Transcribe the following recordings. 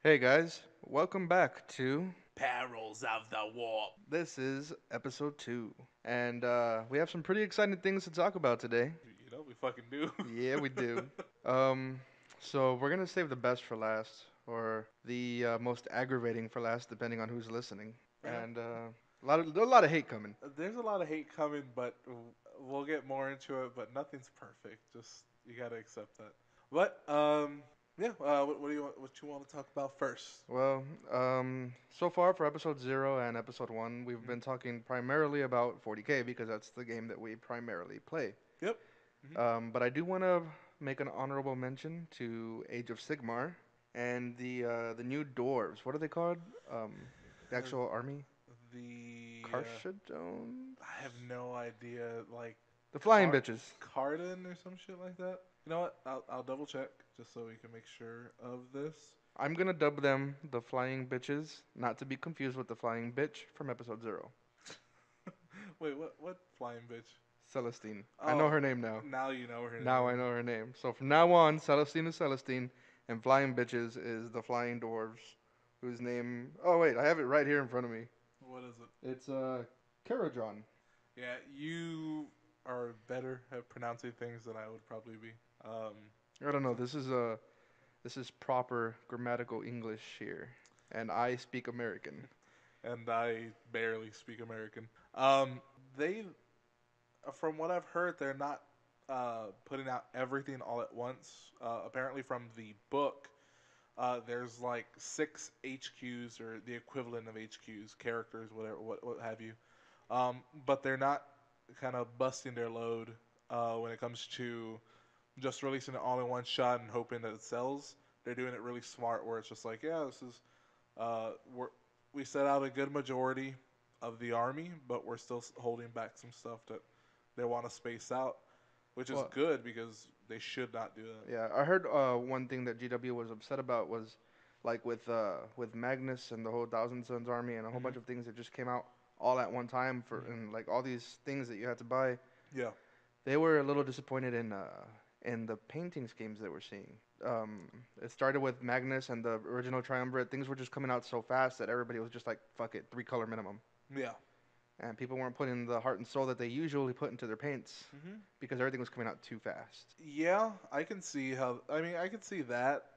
Hey guys, welcome back to Perils of the Warp. this is episode 2. And we have some pretty exciting things to talk about today. We fucking do. Yeah, we do. Um, so we're gonna save the best for last, or the most aggravating for last, depending on who's listening. Yeah. And a lot of hate coming. There's a lot of hate coming, but we'll get more into it. But nothing's perfect. Just you gotta accept that. But yeah. What do you want? What you want to talk about first? Well, so far for episode 0 and episode 1, we've Mhm. been talking primarily about 40K because that's the game that we primarily play. Yep. Hmm. But I do want to make an honorable mention to Age of Sigmar and the new dwarves. What are they called? Um, the Uh, actual army? the Karshadon? I have no idea. Like The flying Car bitches. Cardin or some shit like that. You know what? I'll double check just so we can make sure of this. I'm gonna dub them the flying bitches, not to be confused with the flying bitch from episode 0. Wait, what flying bitch? Celestine. I know Oh, her name now. now you know her Now I name. know her name. So from now on, Celestine is Celestine, and flying bitches is the flying dwarves, whose name. Oh wait, I have it right here in front of me. What is it? It's Caradron. Yeah, you are better at pronouncing things than I would probably be. Um, I don't know. so, This is proper grammatical English here, and I speak American. and I barely speak American. They, from what I've heard, they're not putting out everything all at once. Apparently, from the book, there's like 6 HQs or the equivalent of HQs, characters, whatever, what have you. But they're not kind of busting their load when it comes to just releasing it all in one shot and hoping that it sells. They're doing it really smart, where it's just like, yeah, this is we set out a good majority of the army, but we're still holding back some stuff that they want to space out, which is Well, good because they should not do that. yeah, I heard one thing that GW was upset about was like with Magnus and the whole Thousand Sons army and a whole Hmm. bunch of things that just came out all at one time for Hmm. and like all these things that you had to buy. Yeah. They were a little disappointed in the painting schemes that we're seeing. Um, it started with Magnus and the original Triumvirate. Things were just coming out so fast that everybody was just like, "Fuck it, 3 color minimum." Yeah. And people weren't putting the heart and soul that they usually put into their paints Hmm. because everything was coming out too fast. Yeah, I can see how. I mean, I can see that.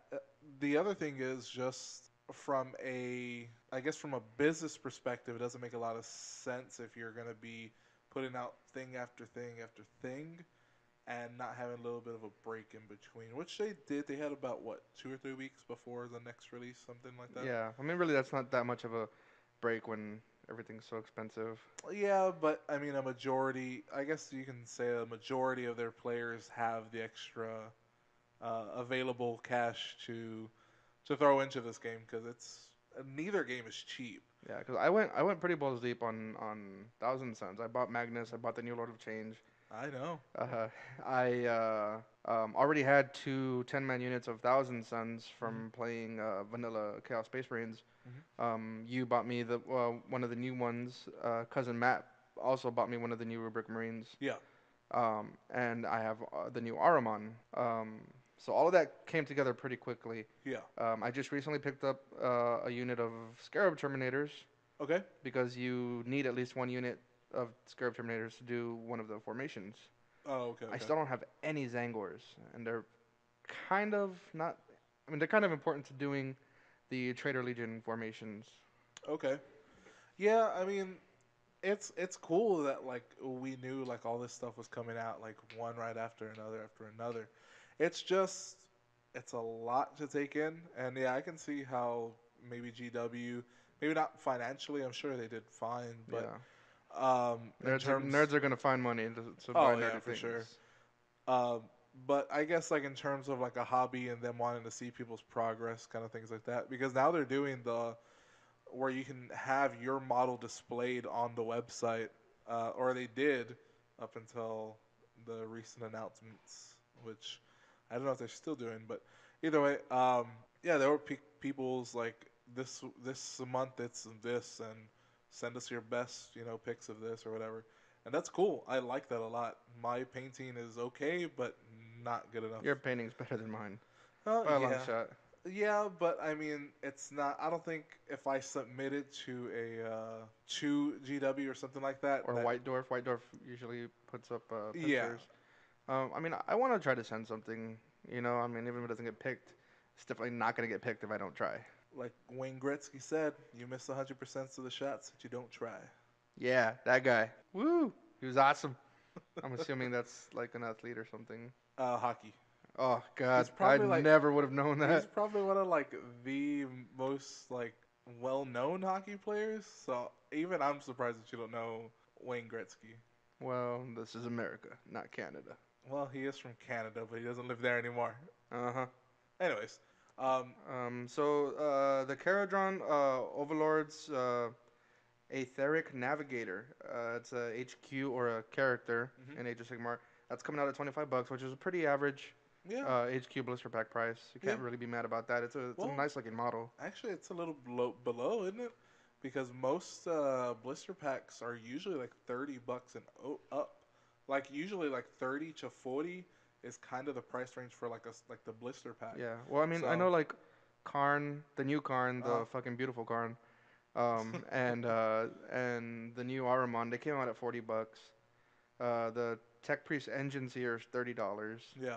The other thing is just from I guess from a business perspective, it doesn't make a lot of sense if you're gonna be putting out thing after thing after thing and not having a little bit of a break in between, which they did. They had about what 2 or 3 weeks before the next release, something like that. Yeah, I mean, really, that's not that much of a break when everything's so expensive. Yeah, but I mean, a majority. I guess you can say a majority of their players have the extra available cash to throw into this game because it's neither game is cheap. Yeah, because I went pretty balls deep on Thousand Suns. I bought Magnus. I bought the new Lord of Change. I know. Uh, I already had 2 10-man units of Thousand Suns Hmm. from playing vanilla Chaos Space Marines. Hmm. You bought me the one of the new ones. Cousin Matt also bought me one of the new Rubric Marines. Yeah. And I have the new Aramon. So all of that came together pretty quickly. Yeah. I just recently picked up a unit of Scarab Terminators Okay. because you need at least one unit of Scarab Terminators to do one of the formations. Oh, okay. I Okay. still don't have any Zangors, and they're kind of not. I mean, they're kind of important to doing the Traitor Legion formations. Okay. Yeah. I mean, it's cool that like we knew like all this stuff was coming out like one right after another. It's just it's a lot to take in, and yeah, I can see how maybe GW, maybe not financially. I'm sure they did fine, but Yeah, in terms, nerds are gonna find money to buy oh yeah, nerdy for sure. things. Um, but I guess like in terms of like a hobby and them wanting to see people's progress, kind of things like that, because now they're doing the where you can have your model displayed on the website, or they did up until the recent announcements, which I don't know if they're still doing, but either way, yeah, there were people's like this month it's this and send us your best pics of this or whatever, and that's cool. I like that a lot. My painting is okay, but not good enough. Your painting's better than mine Oh by a long yeah, shot. Yeah, but I mean, it's not. I don't think if I submit it to a to GW or something like that, Or that White Dwarf. White Dwarf usually puts up yeah, pictures. I mean, I want to try to send something. You know, I mean, even if it doesn't get picked, it's definitely not gonna get picked if I don't try. like Wayne Gretzky said, you miss 100% of the shots that you don't try. Yeah, that guy. Woo! He was awesome. I'm assuming that's like an athlete or something. Hockey. Oh God, He's I probably like never would have known he's that. probably one of like the most like well-known hockey players. So even I'm surprised that you don't know Wayne Gretzky. Well, this is America, not Canada. Well, he is from Canada, but he doesn't live there anymore. Uh huh. Anyways, um, The Caradron Overlord's Aetheric Navigator. It's a HQ or a character mhm. in Age of Sigmar. That's coming out at $25, which is a pretty average Yeah, HQ blister pack price. You yeah. can't really be mad about that. It's a Well, nice looking model. actually, it's a little below, isn't it? Because most blister packs are usually like $30 and up. Like usually like 30 to 40 is kind of the price range for like like the blister pack. Yeah. Well, I mean, I So, know like Karn, the new Karn, uh, the fucking beautiful Karn, and the new Aramon. They came out at $40. The Tech Priest engines here is $30. yeah.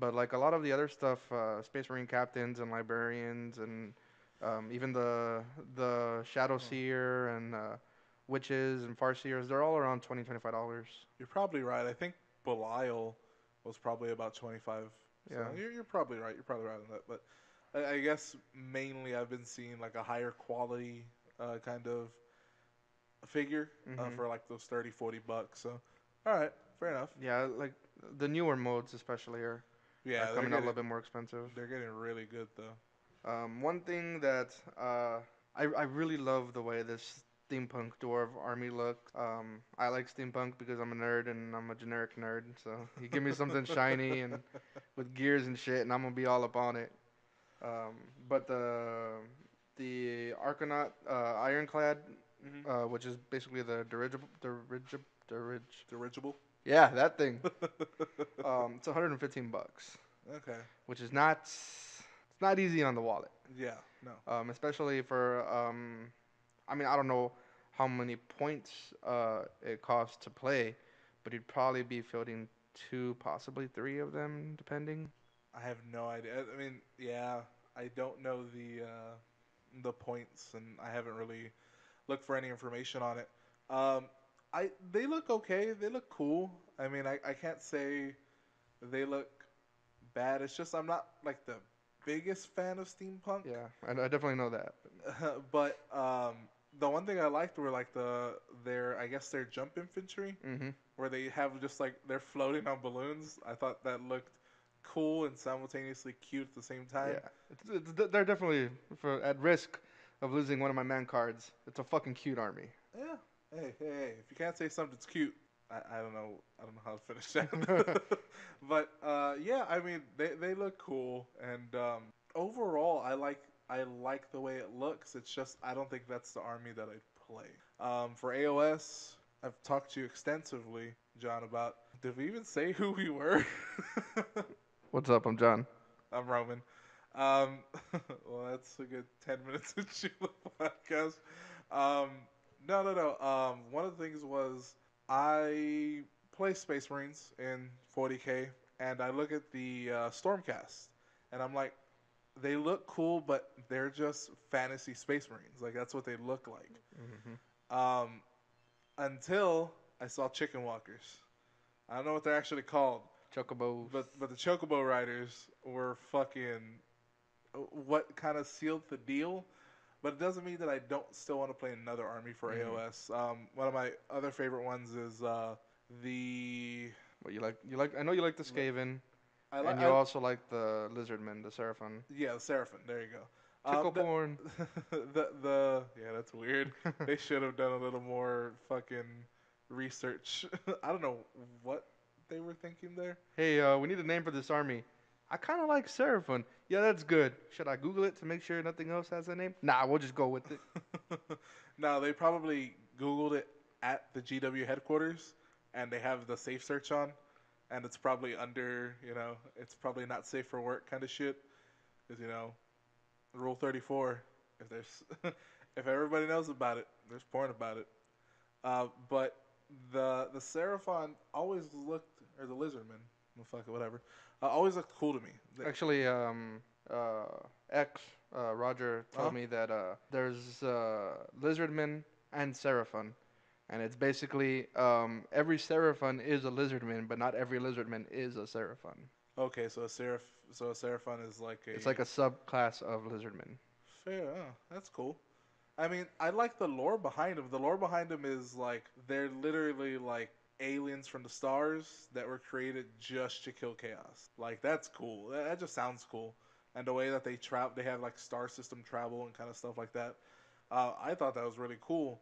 But like a lot of the other stuff, Space Marine captains and librarians, and even the Shadow Huh. Seer and witches and Farseers, they're all around $20-$25. You're probably right. I think Belial was probably about 25. So Yeah. you're probably right. You're probably right on that. But I guess mainly I've been seeing like a higher quality kind of figure Mhm. for like those 30, $40. So, all right, fair enough. Yeah, like the newer modes especially are Yeah, coming out a little bit more expensive. they're getting really good though. One thing that I really love the way this steampunk dwarf army looks. I like steampunk because I'm a nerd and I'm a generic nerd. So you give me something shiny and with gears and shit, and I'm gonna be all up on it. Um, but the Argonaut Ironclad, Mm-hmm. which is basically the Dirigible. yeah, that thing. It's $115, Okay. which is not it's not easy on the wallet. Yeah. No. Especially for I mean, I don't know how many points it costs to play, but you'd probably be fielding two, possibly three of them, depending. I have no idea. I mean, yeah, I don't know the points, and I haven't really looked for any information on it. Um, I they look okay. They look cool. I mean, I can't say they look bad. It's just I'm not like the biggest fan of steampunk. Yeah, I definitely know that. But the one thing I liked were like their I guess their jump infantry, Hmm. where they have just like they're floating on balloons. I thought that looked cool and simultaneously cute at the same time. Yeah, they're definitely at risk of losing one of my man cards. It's a fucking cute army. Yeah. Hey. If you can't say something's cute, I don't know. I don't know how to finish that. But yeah, I mean they look cool, and overall I like the way it looks. It's just I don't think that's the army that I'd play. For AOS, I've talked to you extensively, John, about. Did we even say who we were? What's up? I'm John. I'm Roman. Um, well, that's a good 10 minutes into the podcast. Um, no. One of the things was I play Space Marines in 40K, and I look at the Stormcast, and I'm like, they look cool, but they're just fantasy Space Marines. Like, that's what they look like. Hmm. Um, until I saw Chicken Walkers. I don't know what they're actually called, Chocobos. but the Chocobo Riders were fucking what kind of sealed the deal. But it doesn't mean that I don't still want to play another army for Hmm. AOS. One of my other favorite ones is the. What you like? You like? I know you like the Skaven, I like. and you also like the Lizardmen, the Seraphon. Yeah, the Seraphim. There you go. The Tickleborn. the yeah, that's weird. They should have done a little more fucking research. I don't know what they were thinking there. Hey, we need a name for this army. I kind of like Seraphon. Yeah, that's good. Should I Google it to make sure nothing else has a name? Nah, we'll just go with it. No, they probably Googled it at the GW headquarters, and they have the safe search on, and it's probably under, it's probably not safe for work kind of shit, because Rule 34. If there's, if everybody knows about it, there's porn about it. But the Seraphon always looked, or the Lizardman, well, fuck it, whatever, always looked cool to me. Actually, uh, X, Roger Uh told me that there's Lizardman and Seraphon. And it's basically every Seraphon is a Lizardman, but not every Lizardman is a Seraphon. okay, so a Seraphon is like It's a like a subclass of Lizardman. fair. Oh, that's cool. I mean, I like the lore behind them. The lore behind them is like they're literally like aliens from the stars that were created just to kill chaos. Like that's cool. That just sounds cool. And the way that they travel, they have like star system travel and kind of stuff like that. I thought that was really cool.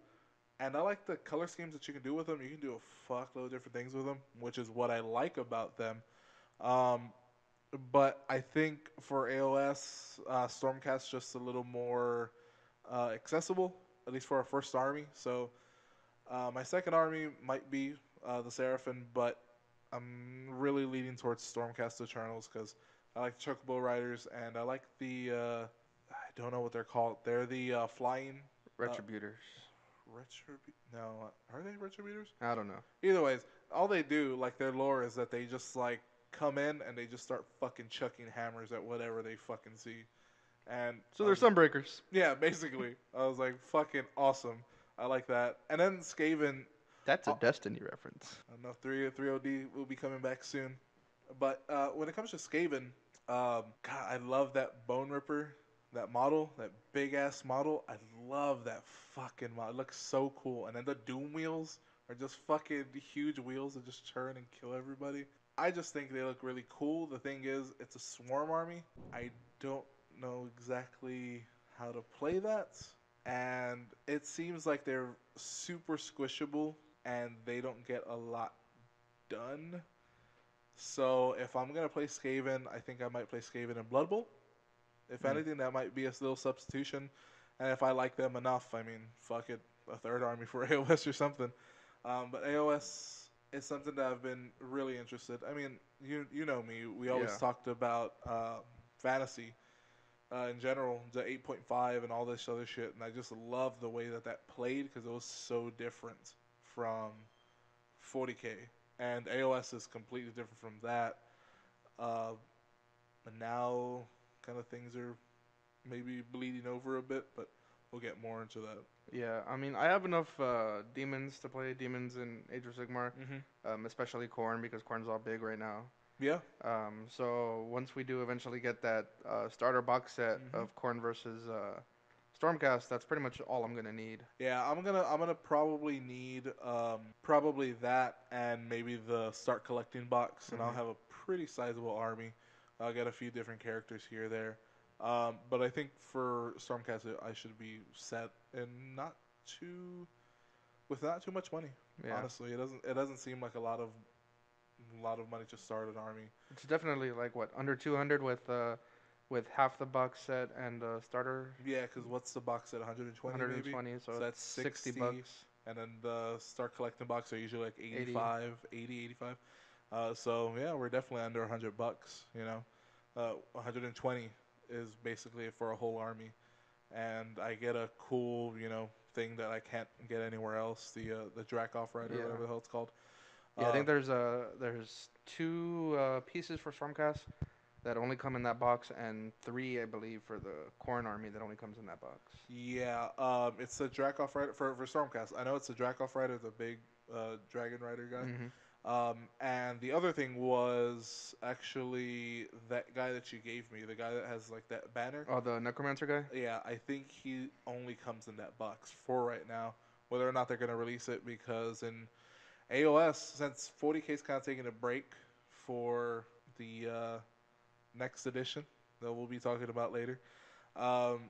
And I like the color schemes that you can do with them. You can do a fuckload of different things with them, which is what I like about them. Um, but I think for AOS, Stormcast just a little more accessible, at least for our first army. So my second army might be the Seraphim, but I'm really leaning towards Stormcast Eternals because I like Chocobo Riders and I like the I don't know what they're called. They're the flying uh, Retributors. No, are they Retributors? I don't know. Either ways, all they do, like their lore, is that they just like come in and they just start fucking chucking hammers at whatever they fucking see. And So there's some breakers. yeah, basically, I was like, fucking awesome. I like that. And then Skaven, That's a uh, Destiny reference. I don't know, 3OD will be coming back soon. But when it comes to Skaven, God, I love that Bone Ripper, that model, that big ass model. I love that fucking model. It looks so cool. And then the Doom wheels are just fucking huge wheels that just churn and kill everybody. I just think they look really cool. The thing is, it's a swarm army. I don't know exactly how to play that. And it seems like they're super squishable and they don't get a lot done. So if I'm gonna play Skaven, I think I might play Skaven in Blood Bowl. If Mm. anything, that might be a little substitution. And if I like them enough, I mean, fuck it, a third army for AOS or something. But AOS is something that I've been really interested. I mean, you know me. We always Yeah. talked about fantasy in general, the 8.5 and all this other shit, and I just love the way that that played because it was so different from 40k, and AOS is completely different from that. Uh, and now, kind of things are maybe bleeding over a bit, but we'll get more into that. Yeah, I mean, I have enough demons to play demons in Age of Sigmar, Mm-hmm. especially Corn because Corn's all big right now. Yeah. So once we do eventually get that starter box set Mm-hmm. of Corn versus Stormcast, that's pretty much all I'm gonna need. Yeah, I'm gonna probably need probably that and maybe the start collecting box, and I'll Hmm. have a pretty sizable army. I'll get a few different characters here there, but I think for Stormcast I should be set and not too with not too much money. Yeah, Honestly, it doesn't seem like a lot of money to start an army. it's definitely like what under 200 with half the box set and starter Yeah, because what's the box at 120 maybe? 120, so So it's that's 60 60, bucks, and then the start collecting box are usually like 80. 85, 80, 85. So yeah, we're definitely under 100 bucks. 120 is basically for a whole army, and I get a cool thing that I can't get anywhere else. The Dracoff Rider, Yeah. whatever the hell it's called. Yeah, I Uh, think there's two pieces for Stormcast that only come in that box, and three, I believe, for the Corn Army that only comes in that box. yeah, it's a Dracoff Rider for Stormcast. I know it's a Dracoff Rider, the big Dragon Rider guy. Hmm. And the other thing was actually that guy that you gave me, the guy that has like that banner. Oh, the Necromancer guy. Yeah, I think he only comes in that box for right now. Whether or not they're going to release it, because in AOS, since 40k is kind of taking a break for the next edition that we'll be talking about later, um,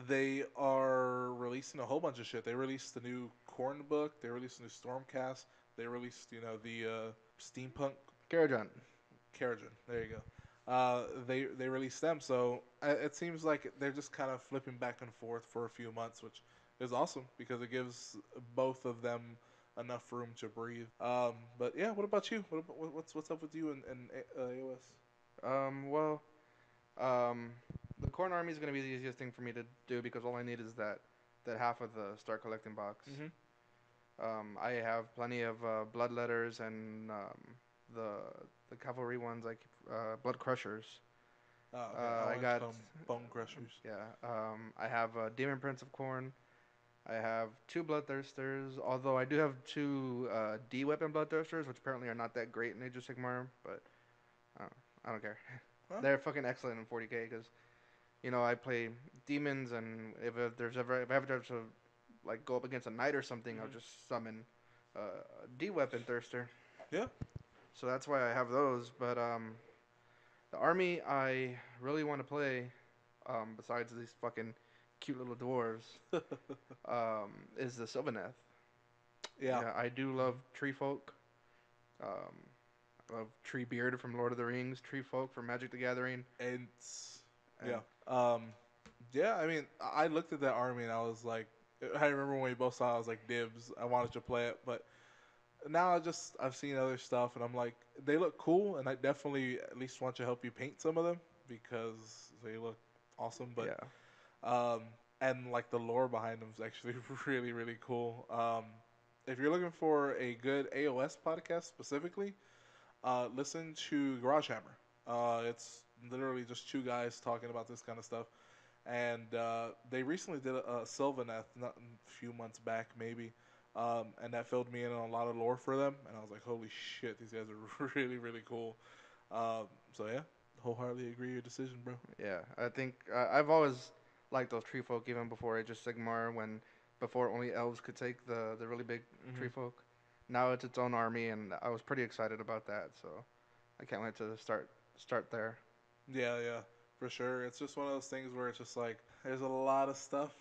they are releasing a whole bunch of shit. They released the new Corn book. They released the new Stormcast. They released, the steampunk Karajan. Keragen. There you go. They released them, so it seems like they're just kind of flipping back and forth for a few months, which is awesome because it gives both of them enough room to breathe. But yeah, what about you? What's up with you in AOS? Well, um, The corn army is gonna be the easiest thing for me to do because all I need is that half of the start collecting box. Mm-hmm. I have plenty of blood letters and the the cavalry ones like blood crushers. Oh, okay. I I wanted got some bone crushers. yeah. I have Demon Prince of Corn. I have two Bloodthirsters, although I do have two D weapon Bloodthirsters, which apparently are not that great in Age of Sigmar, but uh, I don't care. Huh? They're fucking excellent in 40k because I play demons, and if I ever have to like go up against a knight or something, I'll Mm-hmm. just summon a D weapon Thirster. Yeah. So that's why I have those. But the army I really want to play, besides these fucking cute little dwarves, is the Sylvaneth. Yeah. Yeah, I do love Treefolk. Um, I love Treebeard from Lord of the Rings, Treefolk from Magic the Gathering, And and yeah. Yeah. I mean, I looked at that army and I was like, I remember when we both saw, it, I was like, dibs. I wanted to play it, but now I've seen other stuff and I'm like, they look cool, and I definitely at least want to help you paint some of them because they look awesome. But yeah. um, and like the lore behind them is actually really really cool. If you're looking for a good AOS podcast specifically, listen to Garage Hammer. It's literally just two guys talking about this kind of stuff, and they recently did a Sylvaneth not a few months back maybe, and that filled me in on a lot of lore for them, and I was like, holy shit, these guys are really really cool. So yeah, wholeheartedly agree with your decision, bro. Yeah, I think I've always liked those tree folk even before Age of Sigmar, when before only elves could take the really big Hmm. tree folk. Now it's its own army, and I was pretty excited about that. So I can't wait to start there. Yeah, yeah, for sure. It's just one of those things where it's just like there's a lot of stuff,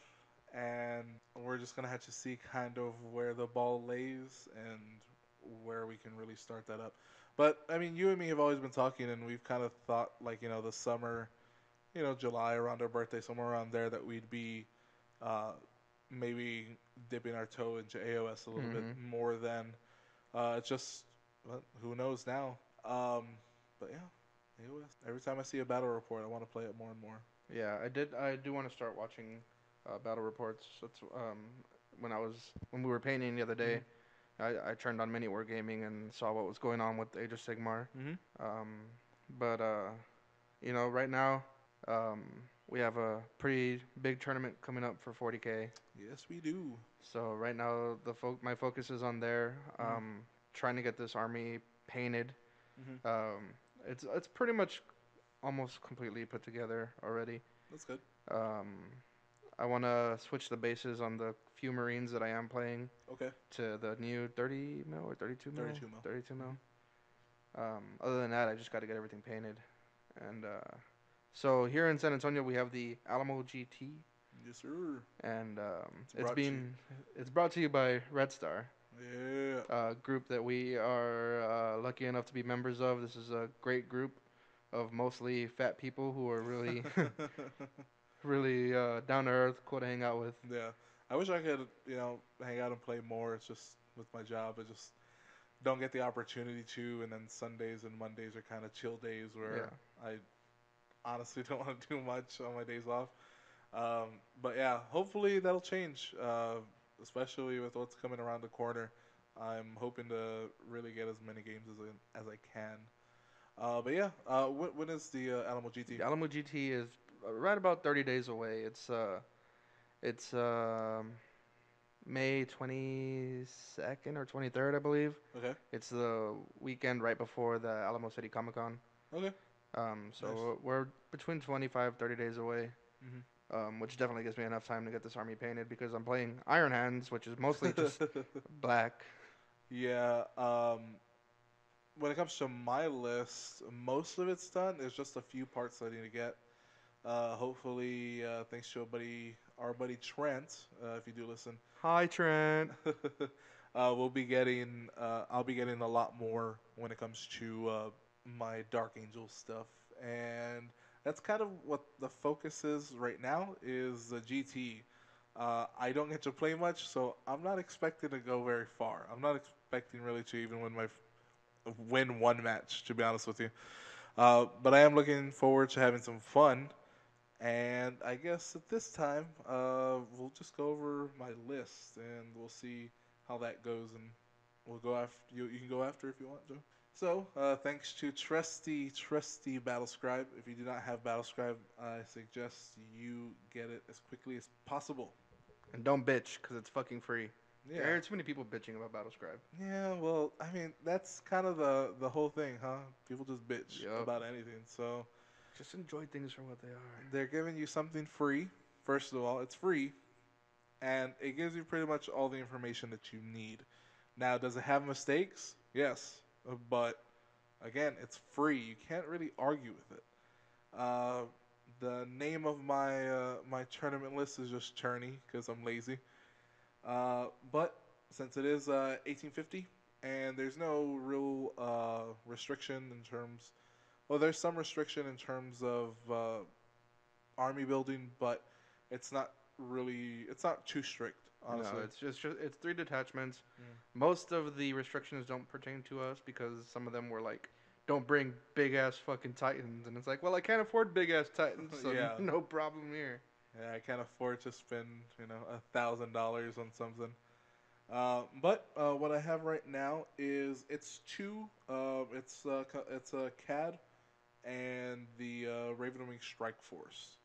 and we're just gonna have to see kind of where the ball lays and where we can really start that up. But I mean, you and me have always been talking, and we've kind of thought like the summer, July around our birthday, somewhere around there, that we'd be uh, maybe dipping our toe into AOS a little bit Hmm. more than it's just well, who knows now. But yeah, AOS. Every time I see a battle report, I want to play it more and more. Yeah, I did. I do want to start watching battle reports. That's when we were painting the other day. Hmm. I turned on Mini Wargaming and saw what was going on with Age of Sigmar. Hmm. Um, but right now, um, we have a pretty big tournament coming up for 40k. Yes, we do. So right now, my focus is on there, Hmm. trying to get this army painted. Hmm. Um, it's pretty much almost completely put together already. That's good. Um, I want to switch the bases on the few Marines that I am playing Okay. to the new 30 mil or 32 mil, 32 mil. 32 Hmm. mil. Other than that, I just got to get everything painted. And so here in San Antonio, we have the Alamo GT, Yes, sir. and It's brought to you. it's brought to you by Red Star, Yeah. a group that we are lucky enough to be members of. This is a great group of mostly fat people who are really really down to earth, cool to hang out with. Yeah. I wish I could, hang out and play more. It's just with my job, I just don't get the opportunity to. And then Sundays and Mondays are kind of chill days Yeah. where I honestly don't want to do much on my days off. But yeah, hopefully that'll change, especially with what's coming around the corner. I'm hoping to really get as many games as I can. But yeah, when is the Alamo GT? The Alamo GT is right about 30 days away. It's May 22nd or 23rd, I believe. Okay, It's the weekend right before the Alamo City Comic Con. okay, nice. So we're between 25, 30 days away, Hmm. which definitely gives me enough time to get this army painted because I'm playing Iron Hands, which is mostly just black. Yeah. When it comes to my list, most of it's done. There's just a few parts I need to get. Hopefully, thanks to our buddy Trent, if you do listen, Hi, Trent. we'll be getting. I'll be getting a lot more when it comes to my Dark Angel stuff, and that's kind of what the focus is right now. Is the GT. I don't get to play much, so I'm not expecting to go very far. I'm not expecting really to even win one match, to be honest with you. But I am looking forward to having some fun And I guess at this time, we'll just go over my list and we'll see how that goes. And we'll go after you. You can go after if you want, Joe. So, thanks to trusty Battlescribe. If you do not have Battlescribe, I suggest you get it as quickly as possible. And don't bitch, because it's fucking free. I Yeah. hear too many people bitching about Battlescribe. Yeah, well, I mean, that's kind of the whole thing, huh? People just bitch Yup. about anything. So, Just enjoy things for what they are. they're giving you something free. First of all, it's free, and it gives you pretty much all the information that you need. Now, does it have mistakes? Yes, but again, it's free. You can't really argue with it. Uh, the name of my tournament list is just Churney because I'm lazy. But since it is 1850 and there's no real restriction in terms, well, there's some restriction in terms of army building, but it's not too strict, No, honestly. it's three detachments. Mm. Most of the restrictions don't pertain to us because some of them were like, don't bring big ass fucking titans, and it's like, well, I can't afford big ass titans, so Yeah, no problem here. yeah, I can't afford to spend $1,000 on something. But what I have right now is it's two. It's a CAD and the Ravenwing Strike Force.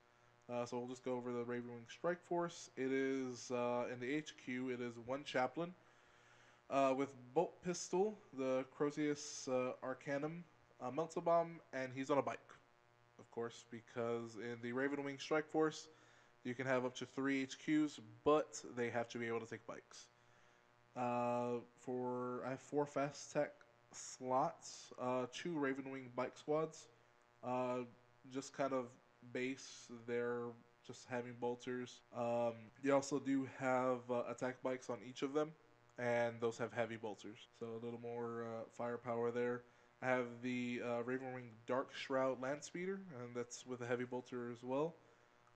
So we'll just go over the Ravenwing Strike Force. It is in the HQ. It is one chaplain with bolt pistol, the Crozius Arcanum, melta bomb, and he's on a bike, of course, because in the Ravenwing Strike Force you can have up to 3 HQs, but they have to be able to take bikes. For I have 4 fast tech slots, 2 Ravenwing bike squads. Uh, just kind of base. They're just having bolters. You also do have attack bikes on each of them, and those have heavy bolters, so a little more firepower there. I have the Ravenwing Dark Shroud Land Speeder, and that's with a heavy bolter as well.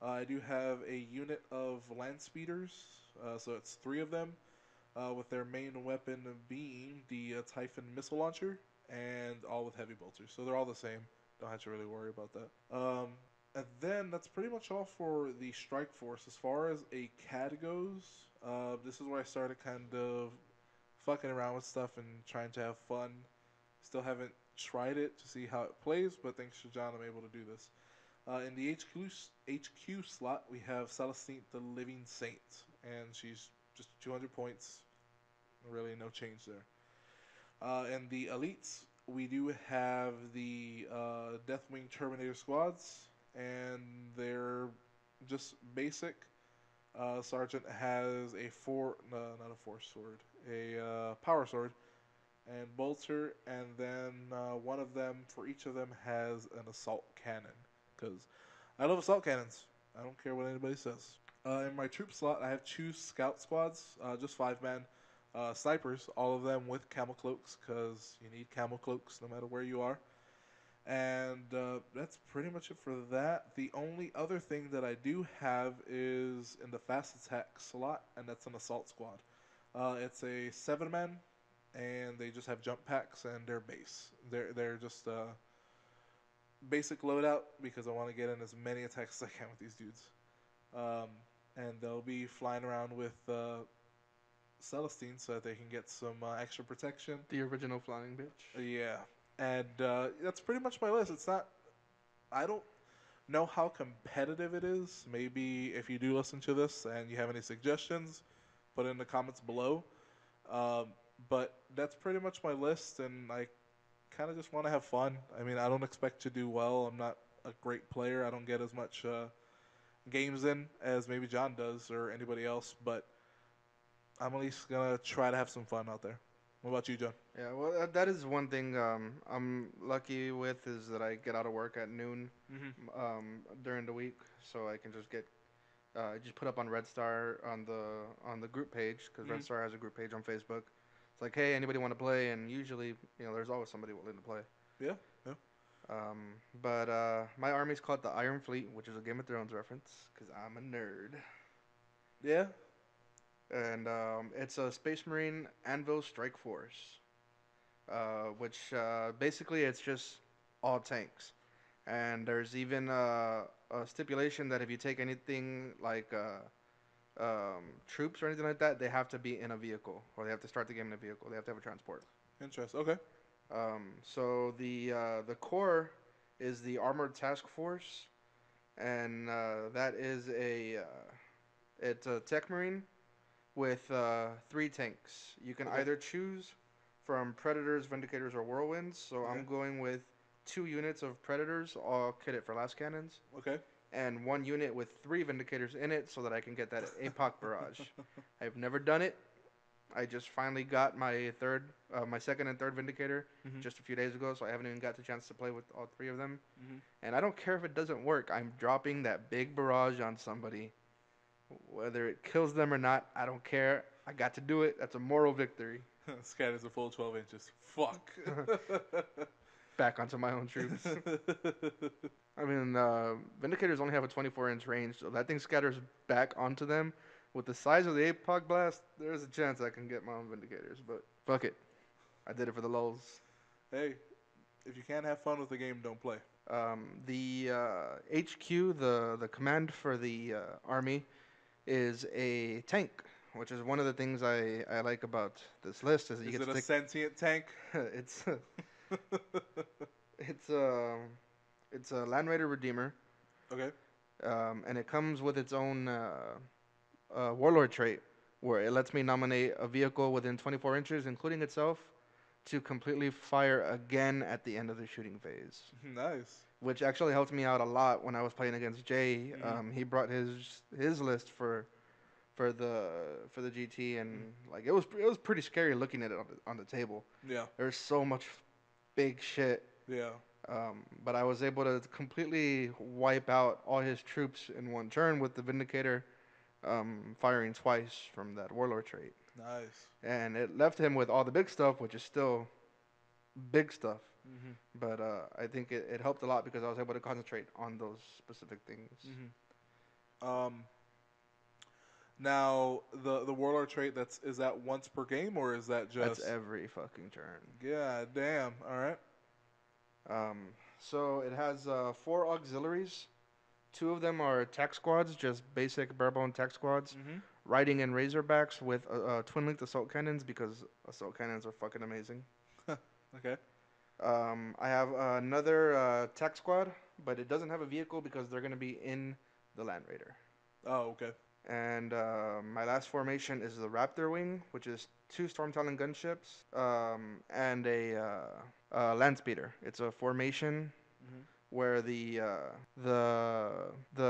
I do have a unit of land speeders, so it's 3 of them, with their main weapon being the Typhon missile launcher, and all with heavy bolters. So they're all the same. Don't have to really worry about that. And then that's pretty much all for the strike force. As far as a CAD goes, this is where I started kind of fucking around with stuff and trying to have fun. Still haven't tried it to see how it plays, but thanks to John, I'm able to do this. In the HQ slot, we have Celestine the Living Saint, and she's just 200 points. Really, no change there. In the elites, we do have the Deathwing Terminator squads, and they're just basic. Sergeant has a not a force sword, a power sword, and bolter, and then one of them for each of them has an assault cannon. Because I love assault cannons. I don't care what anybody says. In my troop slot, I have 2 scout squads, just 5 men. Snipers, all of them with camel cloaks, because you need camel cloaks no matter where you are. And that's pretty much it for that. The only other thing that I do have is in the fast attack slot, and that's an assault squad. It's a 7 man, and they just have jump packs and their base. They're just basic loadout because I want to get in as many attacks as I can with these dudes. Um, and they'll be flying around with Celestine so that they can get some extra protection. The original flying bitch. Yeah, and that's pretty much my list. It's not. I don't know how competitive it is. Maybe if you do listen to this and you have any suggestions, put it in the comments below. Um, but that's pretty much my list, and I kind of just want to have fun. I mean, I don't expect to do well. I'm not a great player. I don't get as much games in as maybe John does or anybody else, but I'm at least gonna try to have some fun out there. What about you, John? Yeah, well, that is one thing I'm lucky with is that I get out of work at noon Mm-hmm. during the week, so I can just get just put up on Red Star on the group page because Mm-hmm. Red Star has a group page on Facebook. It's like, hey, anybody want to play? And usually, there's always somebody willing to play. Yeah, yeah, But my army's called the Iron Fleet, which is a Game of Thrones reference because I'm a nerd. yeah. And it's a Space Marine Anvil Strike Force, which basically it's just all tanks. And there's even a stipulation that if you take anything like troops or anything like that, they have to be in a vehicle, or they have to start the game in a vehicle. They have to have a transport. Interesting. Okay. So the core is the Armored Task Force, and that is it's a Tech Marine with 3 tanks. You can Okay. either choose from Predators, Vindicators, or Whirlwinds. So Okay. I'm going with 2 units of Predators, all kitted for last cannons, Okay. and 1 unit with 3 Vindicators in it, so that I can get that APOC barrage. I've never done it. I just finally got my second and third Vindicator Mm-hmm. just a few days ago, so I haven't even got the chance to play with all 3 of them. Mm-hmm. And I don't care if it doesn't work. I'm dropping that big barrage on somebody. Whether it kills them or not, I don't care. I got to do it. That's a moral victory. Scatters a full 12 inches. Fuck. Back onto my own troops. I mean, Vindicators only have a 24-inch range, so that thing scatters back onto them. With the size of the APOC blast, there's a chance I can get my own Vindicators, but fuck it. I did it for the lulz. Hey, if you can't have fun with the game, don't play. The HQ, the command for the army, is a tank, which is one of the things I like about this list. Is that you Is get it to a take sentient tank? it's it's it's a Land Raider Redeemer, Okay. and it comes with its own Warlord trait, where it lets me nominate a vehicle within 24 inches, including itself, to completely fire again at the end of the shooting phase. Nice. Which actually helped me out a lot when I was playing against Jay. Mm-hmm. He brought his list for the GT, and like it was pretty scary looking at it on the table. Yeah. There's so much big shit. Yeah. But I was able to completely wipe out all his troops in one turn with the Vindicator, firing twice from that Warlord trait. Nice. And it left him with all the big stuff, which is still big stuff. Mm-hmm. But I think it helped a lot because I was able to concentrate on those specific things. Mm-hmm. Now the warlord trait is that once per game or is that That's just? every fucking turn. Yeah, damn. All right. So it has 4 auxiliaries. 2 of them are tech squads, just basic barebone tech squads, Mm-hmm. riding in Razorbacks with twin-linked assault cannons because assault cannons are fucking amazing. Okay. I have another tech squad, but it doesn't have a vehicle because they're going to be in the Land Raider. Oh, okay. And my last formation is the Raptor Wing, which is 2 Storm Talon gunships and a land speeder. It's a formation Mm-hmm. where the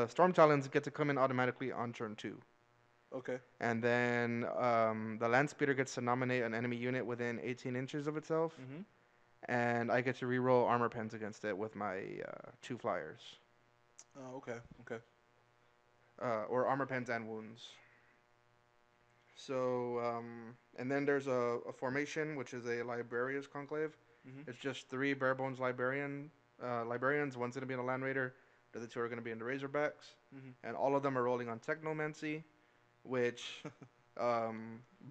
Storm Talons get to come in automatically on turn 2. Okay. And then the land speeder gets to nominate an enemy unit within 18 inches of itself, Mm-hmm. and I get to reroll armor pens against it with my 2 flyers, Oh, okay. Okay. or armor pens and wounds. So, and then there's a formation which is a Librarius Conclave. Mm-hmm. It's just 3 bare bones librarians. One's gonna be in a Land Raider. The other 2 are gonna be in the Razorbacks, Mm-hmm. and all of them are rolling on Technomancy, which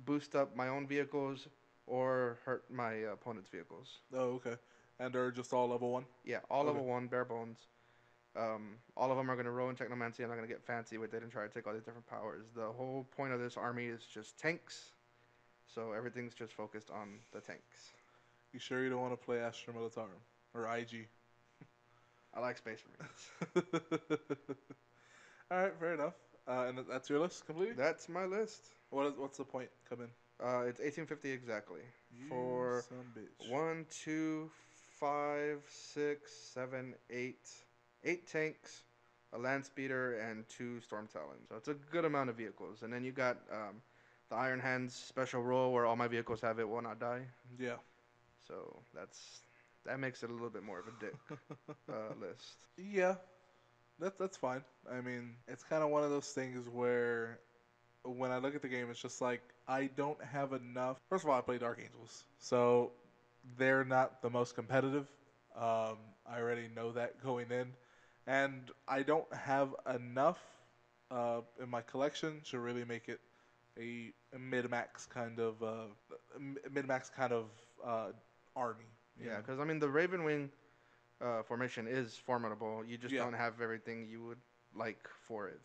boost up my own vehicles or hurt my opponent's vehicles. Oh, okay. And they're just all level 1. Yeah, all Okay. level 1 bare bones. All of them are going to roll in Technomancy. I'm not going to get fancy with it and try to take all these different powers. The whole point of this army is just tanks, so everything's just focused on the tanks. You sure you don't want to play Astra Militarum or IG? I like Space Marines. All right, fair enough. And that's your list completely. That's my list. What's the point come in? It's 1850 exactly. You For son bitch. 1, 2, 5, 6, 7, 8 tanks, a land speeder, and 2 storm talons. So it's a good amount of vehicles. And then you got the Iron Hands special rule where all my vehicles have it will not die. Yeah. So that makes it a little bit more of a dick list. Yeah. That's fine. I mean, it's kind of one of those things where when I look at the game, it's just like I don't have enough. First of all, I play Dark Angels, so they're not the most competitive. I already know that going in, and I don't have enough in my collection to really make it a mid-max kind of army. Yeah, because I mean the Raven Wing formation is formidable. You just Yeah, don't have everything you would like for it.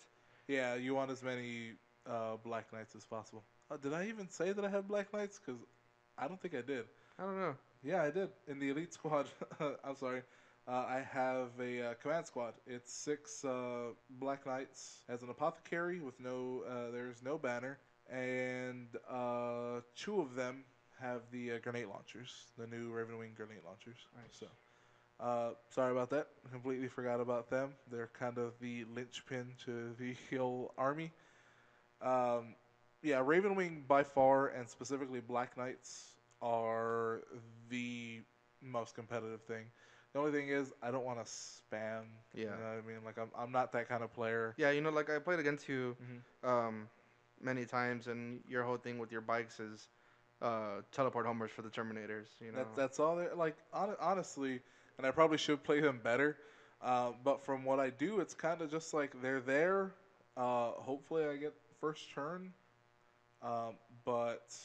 yeah. You want as many Black Knights as possible. Did I even say that I had Black Knights? Because I don't think I did. I don't know. Yeah, I did. In the elite squad, I'm sorry. I have a command squad. It's 6 Black Knights as an apothecary with no. There's no banner, and 2 of them have the grenade launchers, the new Ravenwing grenade launchers. Nice. So, sorry about that. Completely forgot about them. They're kind of the linchpin to the whole army. Um, yeah, Ravenwing by far, and specifically Black Knights, are the most competitive thing. The only thing is, I don't want to spam. You Yeah. know what I mean? Like, I'm not that kind of player. Yeah, like I played against you Hmm. um, many times, and your whole thing with your bikes is teleport homers for the Terminators. That's all. Like, honestly, and I probably should play them better. But from what I do, it's kind of just like they're there. Hopefully, I get first turn. Um, but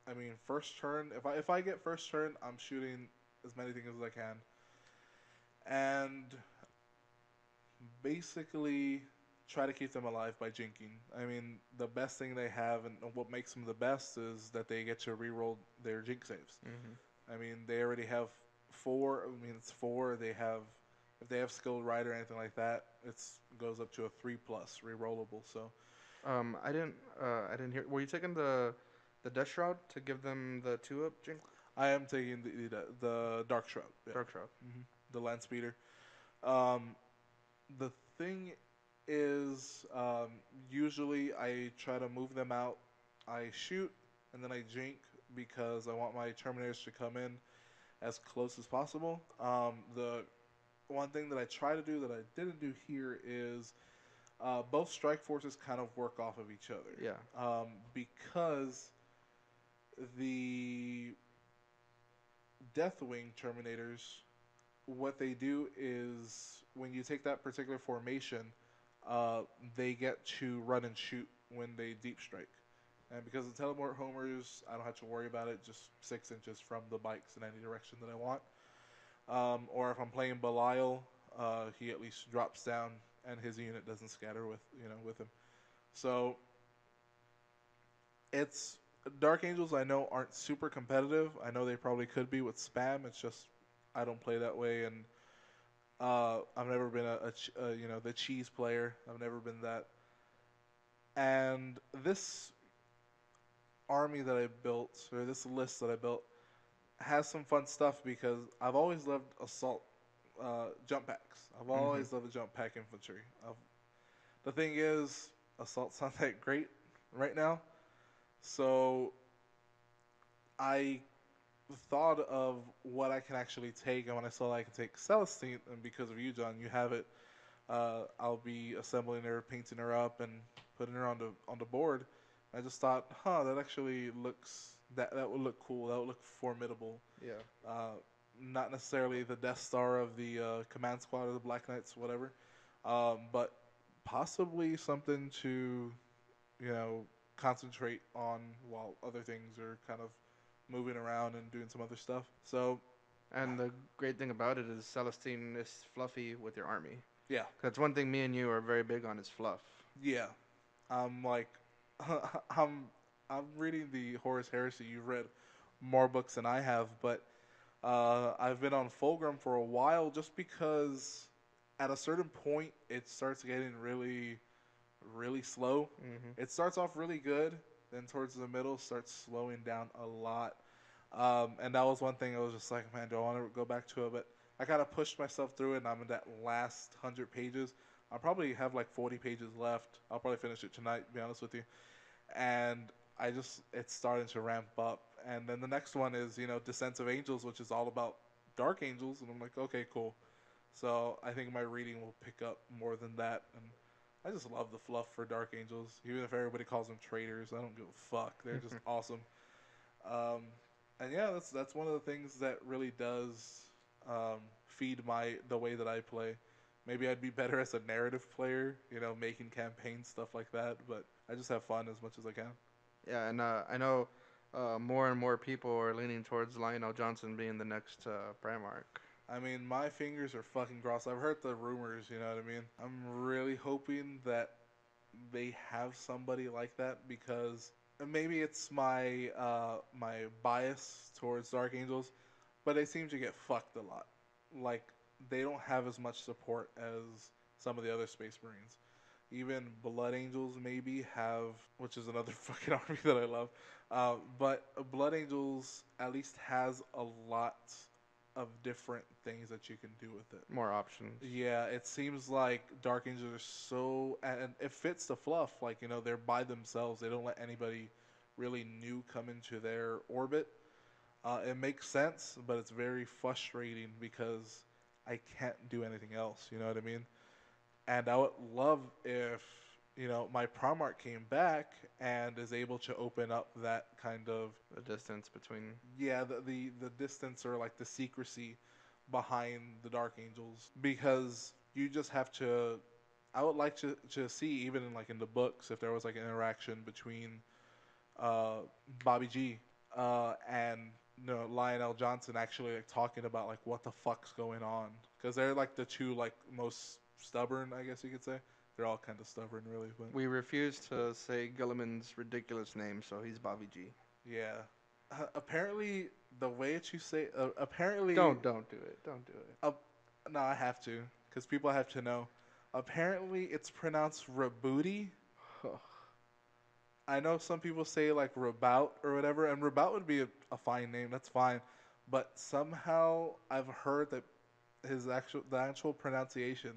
I mean, first turn. If I get first turn, I'm shooting as many things as I can, and basically try to keep them alive by jinking. I mean, the best thing they have and what makes them the best is that they get to reroll their jink saves. Hmm. I mean, they already have 4. I mean, it's 4. They have if they have skilled rider or anything like that, it's goes up to a 3 plus rerollable. So I didn't hear. Were you taking the Death Shroud to give them the 2-up jink? I am taking the dark shroud. Yeah. Dark Shroud. The land speeder. Um, the thing is, usually I try to move them out. I shoot and then I jink because I want my terminators to come in as close as possible. The one thing that I try to do that I didn't do here is both strike forces kind of work off of each other. Yeah. Because the Deathwing Terminators, what they do is when you take that particular formation, uh, they get to run and shoot when they deep strike. And because the teleport homers, I don't have to worry about it. Just 6 inches from the bikes in any direction that I want. Or if I'm playing Belial, he at least drops down and his unit doesn't scatter with him. So it's Dark Angels. I know aren't super competitive. I know they probably could be with spam. It's just I don't play that way, and I've never been the cheese player. I've never been that. And this army that I built, or this list that I built, has some fun stuff because I've always loved assault jump packs. I've Hmm. always loved the jump pack infantry. The thing is, assault's not that great right now, so I thought of what I can actually take, and when I saw that I can take Celestine, and because of you, John, you have it. I'll be assembling her, painting her up, and putting her on the board. I just thought, that actually looks that would look cool. That would look formidable. Yeah. Uh, Not necessarily the Death Star of the Command Squad or the Black Knights, whatever, but possibly something to you know concentrate on while other things are kind of moving around and doing some other stuff. So And the great thing about it is Celestine is fluffy with your army. yeah, That's one thing me and you are very big on is fluff. yeah, I'm like, I'm I'm reading the Horus Heresy. You've read more books than I have, but I've been on Fulgrim for a while just because at a certain point it starts getting really, really slow. Hmm. It starts off really good, then towards the middle starts slowing down a lot. And that was one thing I was just like, man, do I want to go back to it? But I kind of pushed myself through it, and I'm in that last 100 pages. I'll probably have like 40 pages left. I'll probably finish it tonight, to be honest with you. And it's starting to ramp up. And then the next one is, Descents of Angels, which is all about Dark Angels. And I'm like, okay, cool. So I think my reading will pick up more than that. And I just love the fluff for Dark Angels. Even if everybody calls them traitors, I don't give a fuck. They're just awesome. Um, and yeah, that's one of the things that really does feed the way that I play. Maybe I'd be better as a narrative player, making campaigns, stuff like that. But I just have fun as much as I can. Yeah, and I know more and more people are leaning towards Lionel Johnson being the next Primarch. I mean, my fingers are fucking crossed. I've heard the rumors, you know what I mean? I'm really hoping that they have somebody like that because maybe it's my bias towards Dark Angels, but they seem to get fucked a lot. Like they don't have as much support as some of the other Space Marines. Even Blood Angels maybe have, which is another fucking army that I love. But Blood Angels at least has a lot of different things that you can do with it. More options. Yeah, it seems like Dark Angels are so, and it fits the fluff. Like they're by themselves. They don't let anybody really new come into their orbit. It makes sense, but it's very frustrating because I can't do anything else. You know what I mean? And I would love if my Primarch came back and is able to open up that kind of The distance between. yeah the distance or like the secrecy behind the Dark Angels because you just have to. I would like to see even in like in the books if there was like an interaction between uh, Bobby G and Lionel Johnson actually like talking about like what the fuck's going on because they're like the two like most stubborn, I guess you could say. They're all kind of stubborn, really, but We refuse to say Gilliman's ridiculous name, so he's Bobby G. yeah. Apparently, the way that you say apparently Don't do it. Don't do it. no, I have to because people have to know. Apparently, it's pronounced Rabooty. I know some people say like Rabout or whatever, and Rabout would be a fine name. That's fine, but somehow I've heard that the actual pronunciation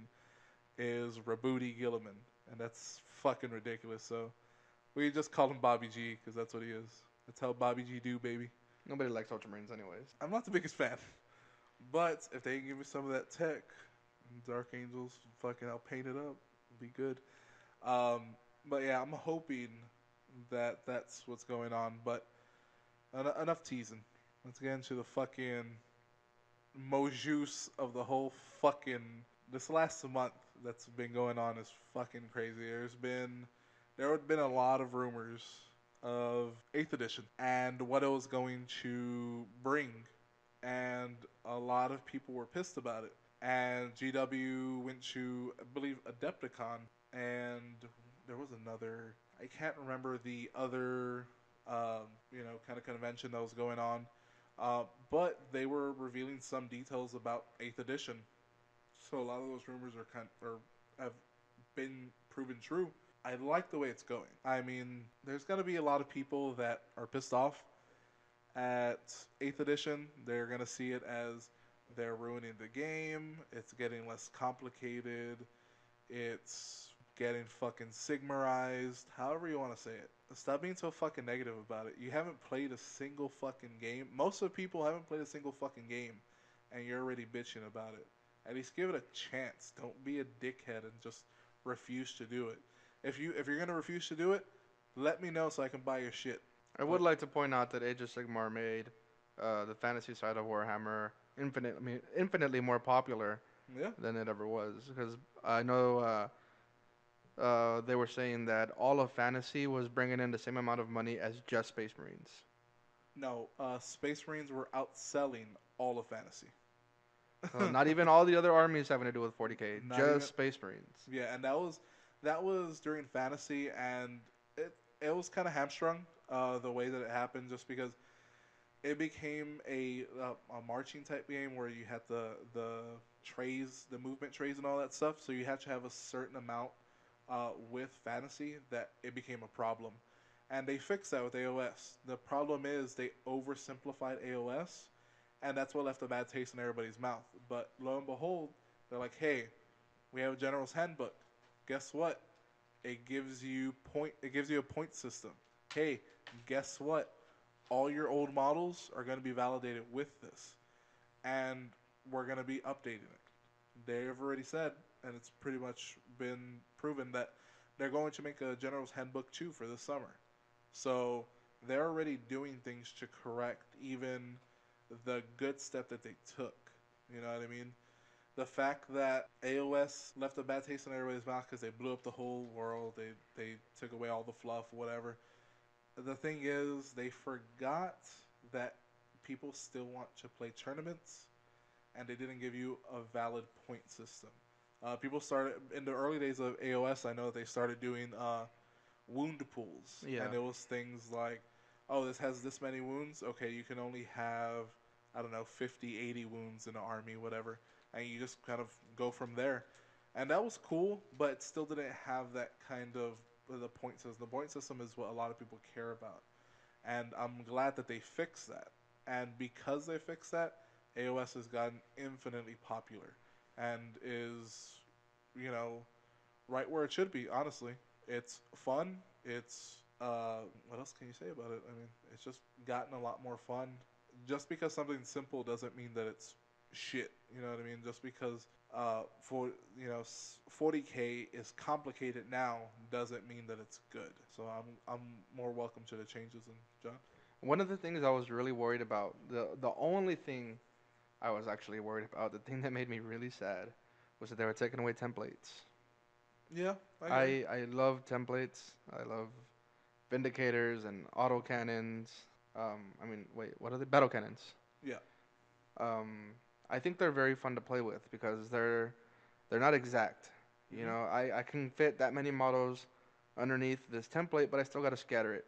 is Rabooty Gilliman, and that's fucking ridiculous. So we just call him Bobby G because that's what he is. That's how Bobby G do, baby. Nobody likes Ultramarines, anyways. I'm not the biggest fan, but if they can give me some of that tech, Dark Angels, fucking, I'll paint it up. It'll be good. Um, but yeah, I'm hoping that that's what's going on. But enough teasing. Let's get into the fucking mojuse of the whole fucking this last month that's been going on is fucking crazy. There have been a lot of rumors of 8th edition and what it was going to bring, and a lot of people were pissed about it. And GW went to, I believe, Adepticon, and there was another. I can't remember the other, kind of convention that was going on, but they were revealing some details about 8th edition. So a lot of those rumors have been proven true. I like the way it's going. I mean, there's going to be a lot of people that are pissed off at 8th edition. They're going to see it as they're ruining the game. It's getting less complicated. It's getting fucking Sigmarized. However you want to say it. Stop being so fucking negative about it. You haven't played a single fucking game. Most of the people haven't played a single fucking game, and you're already bitching about it. At least give it a chance. Don't be a dickhead and just refuse to do it. If you're gonna refuse to do it, let me know so I can buy your shit. I would But like to point out that Age of Sigmar made the fantasy side of Warhammer infinitely more popular yeah, than it ever was. Because I know they were saying that all of fantasy was bringing in the same amount of money as just Space Marines. no, Space Marines were outselling all of fantasy. So not even all the other armies having to do with 40k, Not even just Space Marines. yeah, and that was during fantasy, and it was kind of hamstrung the way that it happened, just because it became a marching type game where you had the trays, the movement trays, and all that stuff. So you had to have a certain amount with fantasy that it became a problem, and they fixed that with AOS. The problem is they oversimplified AOS, and that's what left a bad taste in everybody's mouth. But lo and behold, they're like, hey, we have a general's handbook. Guess what? It gives you a point system. Hey, guess what? All your old models are going to be validated with this, and we're going to be updating it. They've already said, and it's pretty much been proven that they're going to make a general's handbook too for this summer. So they're already doing things to correct even the good step that they took. You know what I mean? The fact that AOS left a bad taste in everybody's mouth because they blew up the whole world, they took away all the fluff, whatever. The thing is, they forgot that people still want to play tournaments, and they didn't give you a valid point system. People started in the early days of AOS. I know they started doing wound pools, Yeah. and it was things like, oh, this has this many wounds. Okay, you can only have, I don't know, 50, 80 wounds in an army, whatever, and you just kind of go from there. And that was cool, but it still didn't have that kind of the point system. The point system is what a lot of people care about, and I'm glad that they fixed that. And because they fixed that, AOS has gotten infinitely popular, and is, you know, right where it should be. Honestly, it's fun. It's what else can you say about it? I mean, it's just gotten a lot more fun. Just because something's simple doesn't mean that it's shit. You know what I mean? Just because for 40K is complicated now doesn't mean that it's good. So I'm more welcome to the changes. And John. One of the things I was really worried about, the only thing I was actually worried about, the thing that made me really sad, was that they were taking away templates. Yeah, I hear you. I love templates. I love vindicators and auto cannons. I mean, wait, what are they? Battle cannons. Yeah. Um, I think they're very fun to play with because they're not exact. You Mhm. know, I can fit that many models underneath this template, but I still got to scatter it.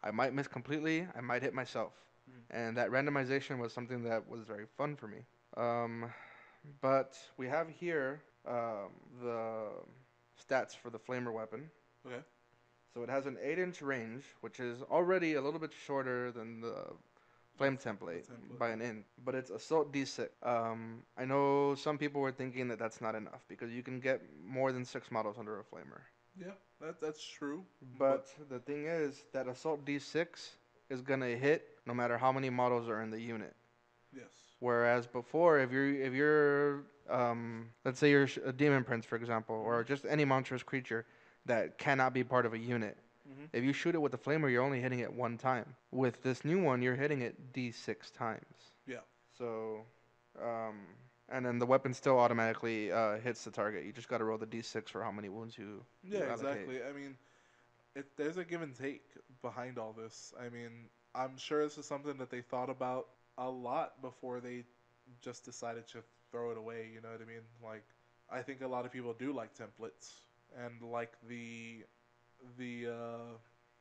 I might miss completely. I might hit myself, Mhm. and that randomization was something that was very fun for me. Um, but we have here the stats for the flamer weapon. Okay. So it has an 8-inch range, which is already a little bit shorter than the flame The template template. by an inch, but it's assault D6. I know some people were thinking that that's not enough because you can get more than 6 models under a flamer. Yeah, that's true. But But the thing is that assault D6 is gonna hit no matter how many models are in the unit. yes. Whereas before, if you're let's say you're a demon prince, for example, or Mhm. just any monstrous creature that cannot be part of a unit, Mhm. if you shoot it with the flamer, you're only hitting it one time. With this new one, you're hitting it D6 times. Yeah. So, um, and then the weapon still automatically hits the target. You just got to roll the D6 for how many wounds Yeah, you allocate. exactly. I mean, there's a give and take behind all this. I mean, I'm sure this is something that they thought about a lot before they just decided to throw it away. You know what I mean? Like, I think a lot of people do like templates and like the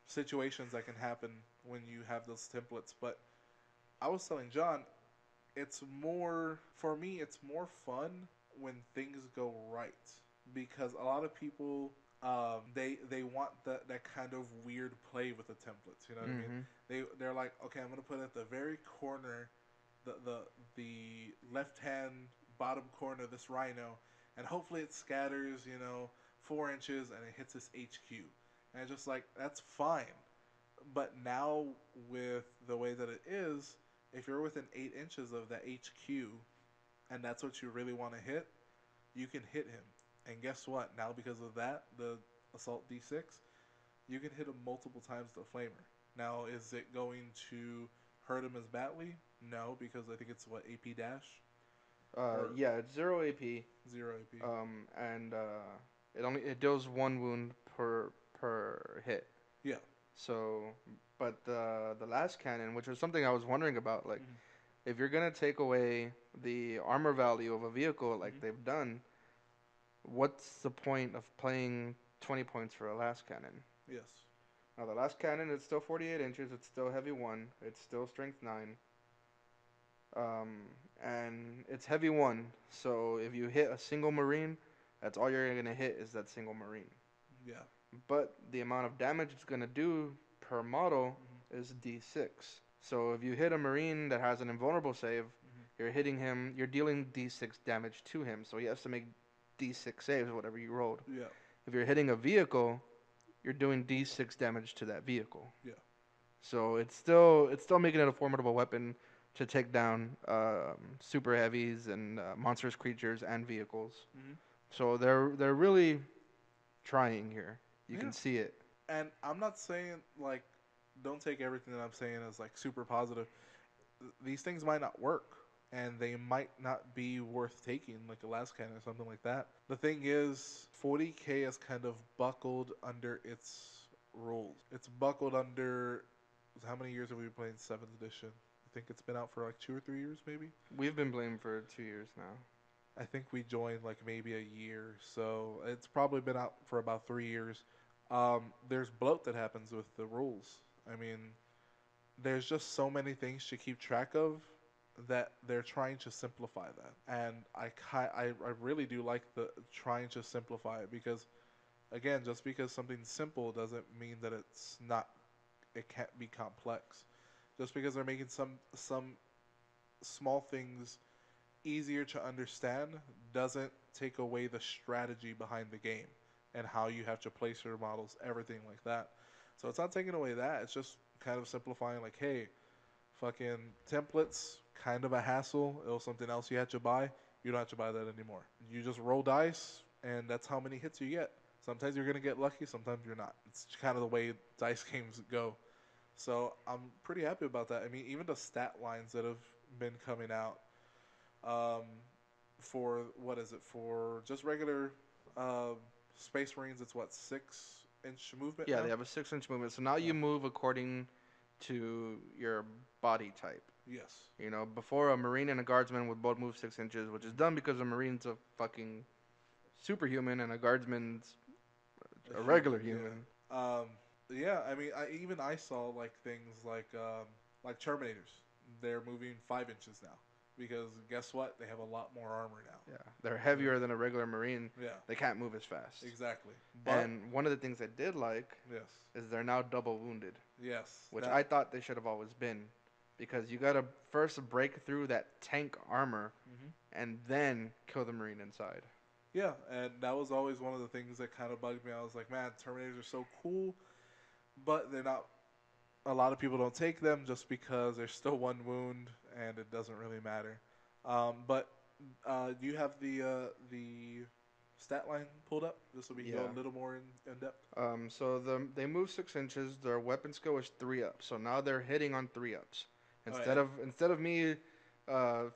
situations that can happen when you have those templates. But I was telling John, it's more for me. It's more fun when things go right because a lot of people they want that kind of weird play with the templates. You know what I mean? Mm-hmm. They're like, okay, I'm gonna put it at the very corner, the the the left hand bottom corner of this rhino, and hopefully it scatters. 4 inches and it hits its HQ. And it's just like that's fine. But now with the way that it is, if you're within 8 inches of that HQ and that's what you really want to hit, you can hit him. And guess what? Now because of that, the assault D6, you can hit him multiple times with the flamer. Now is it going to hurt him as badly? No, because I think it's what AP dash or Yeah, it's 0 AP, 0 AP. and it deals 1 wound per hit. Yeah. So, but the last cannon, which was something I was wondering about, like Mm-hmm. if you're gonna take away the armor value of a vehicle like Mm-hmm. they've done, what's the point of playing 20 points for a last cannon? Yes. Now the last cannon is still 48 inches. It's still heavy 1. It's still strength 9. Um, and it's heavy 1. So if you hit a single marine, that's all you're gonna hit is that single marine. Yeah. But the amount of damage it's gonna do per model Mm-hmm. is D6. So if you hit a marine that has an invulnerable save, Mm-hmm. you're hitting him. You're dealing D6 damage to him. So he has to make D6 saves, whatever you rolled. Yeah. If you're hitting a vehicle, you're doing D6 damage to that vehicle. Yeah. So it's still making it a formidable weapon to take down super heavies and monstrous creatures and vehicles. Mm-hmm. So they're really trying here. You Yeah. can see it. And I'm not saying like don't take everything that I'm saying as like super positive. These things might not work and they might not be worth taking like Alaskan or something like that. The thing is 40K is kind of buckled under its rules. It's buckled under how many years have we been playing 7th edition? think it's been out for like 2 or 3 years, maybe. We've been blamed for 2 years now. I think we joined like maybe a year, so it's probably been out for about 3 years. There's bloat that happens with the rules. I mean, there's just so many things to keep track of that they're trying to simplify that, and I really do like the trying to simplify it because again, just because something's simple doesn't mean that it can't be complex. Just because they're making some small things easier to understand doesn't take away the strategy behind the game and how you have to place your models, everything like that. So it's not taking away that. It's just kind of simplifying like, hey, fucking templates, kind of a hassle. It was something else you had to buy. You don't have to buy that anymore. You just roll dice, and that's how many hits you get. Sometimes you're going to get lucky, sometimes you're not. It's kind of the way dice games go. So I'm pretty happy about that. I mean, even the stat lines that have been coming out um, for what is it for just regular uh, Space Marines? It's what 6 inch movement Yeah, now. they have a 6 inch movement. So now Yeah. you move according to your body type. Yes. You know, before a Marine and a Guardsman would both move 6 inches, which is done because a Marine's a fucking superhuman and a Guardsman's a regular human. Yeah. Yeah. I mean, even I saw like things like Terminators. They're moving 5 inches now because guess what? They have a lot more armor now. Yeah, they're heavier than a regular Marine. Yeah. They can't move as fast. Exactly. But And one of the things I did like yes. is they're now double wounded, Yes. which I thought they should have always been, because you gotta first break through that tank armor and then kill the Marine inside. Yeah, and that was always one of the things that kind of bugged me. I was like, man, Terminators are so cool, but they're not. A lot of people don't take them just because there's still one wound and it doesn't really matter. But do you have the stat line pulled up just so we can go Yeah. a little more in depth? They move 6 inches. Their weapon skill is 3 up. So now they're hitting on 3 ups Oh, instead of me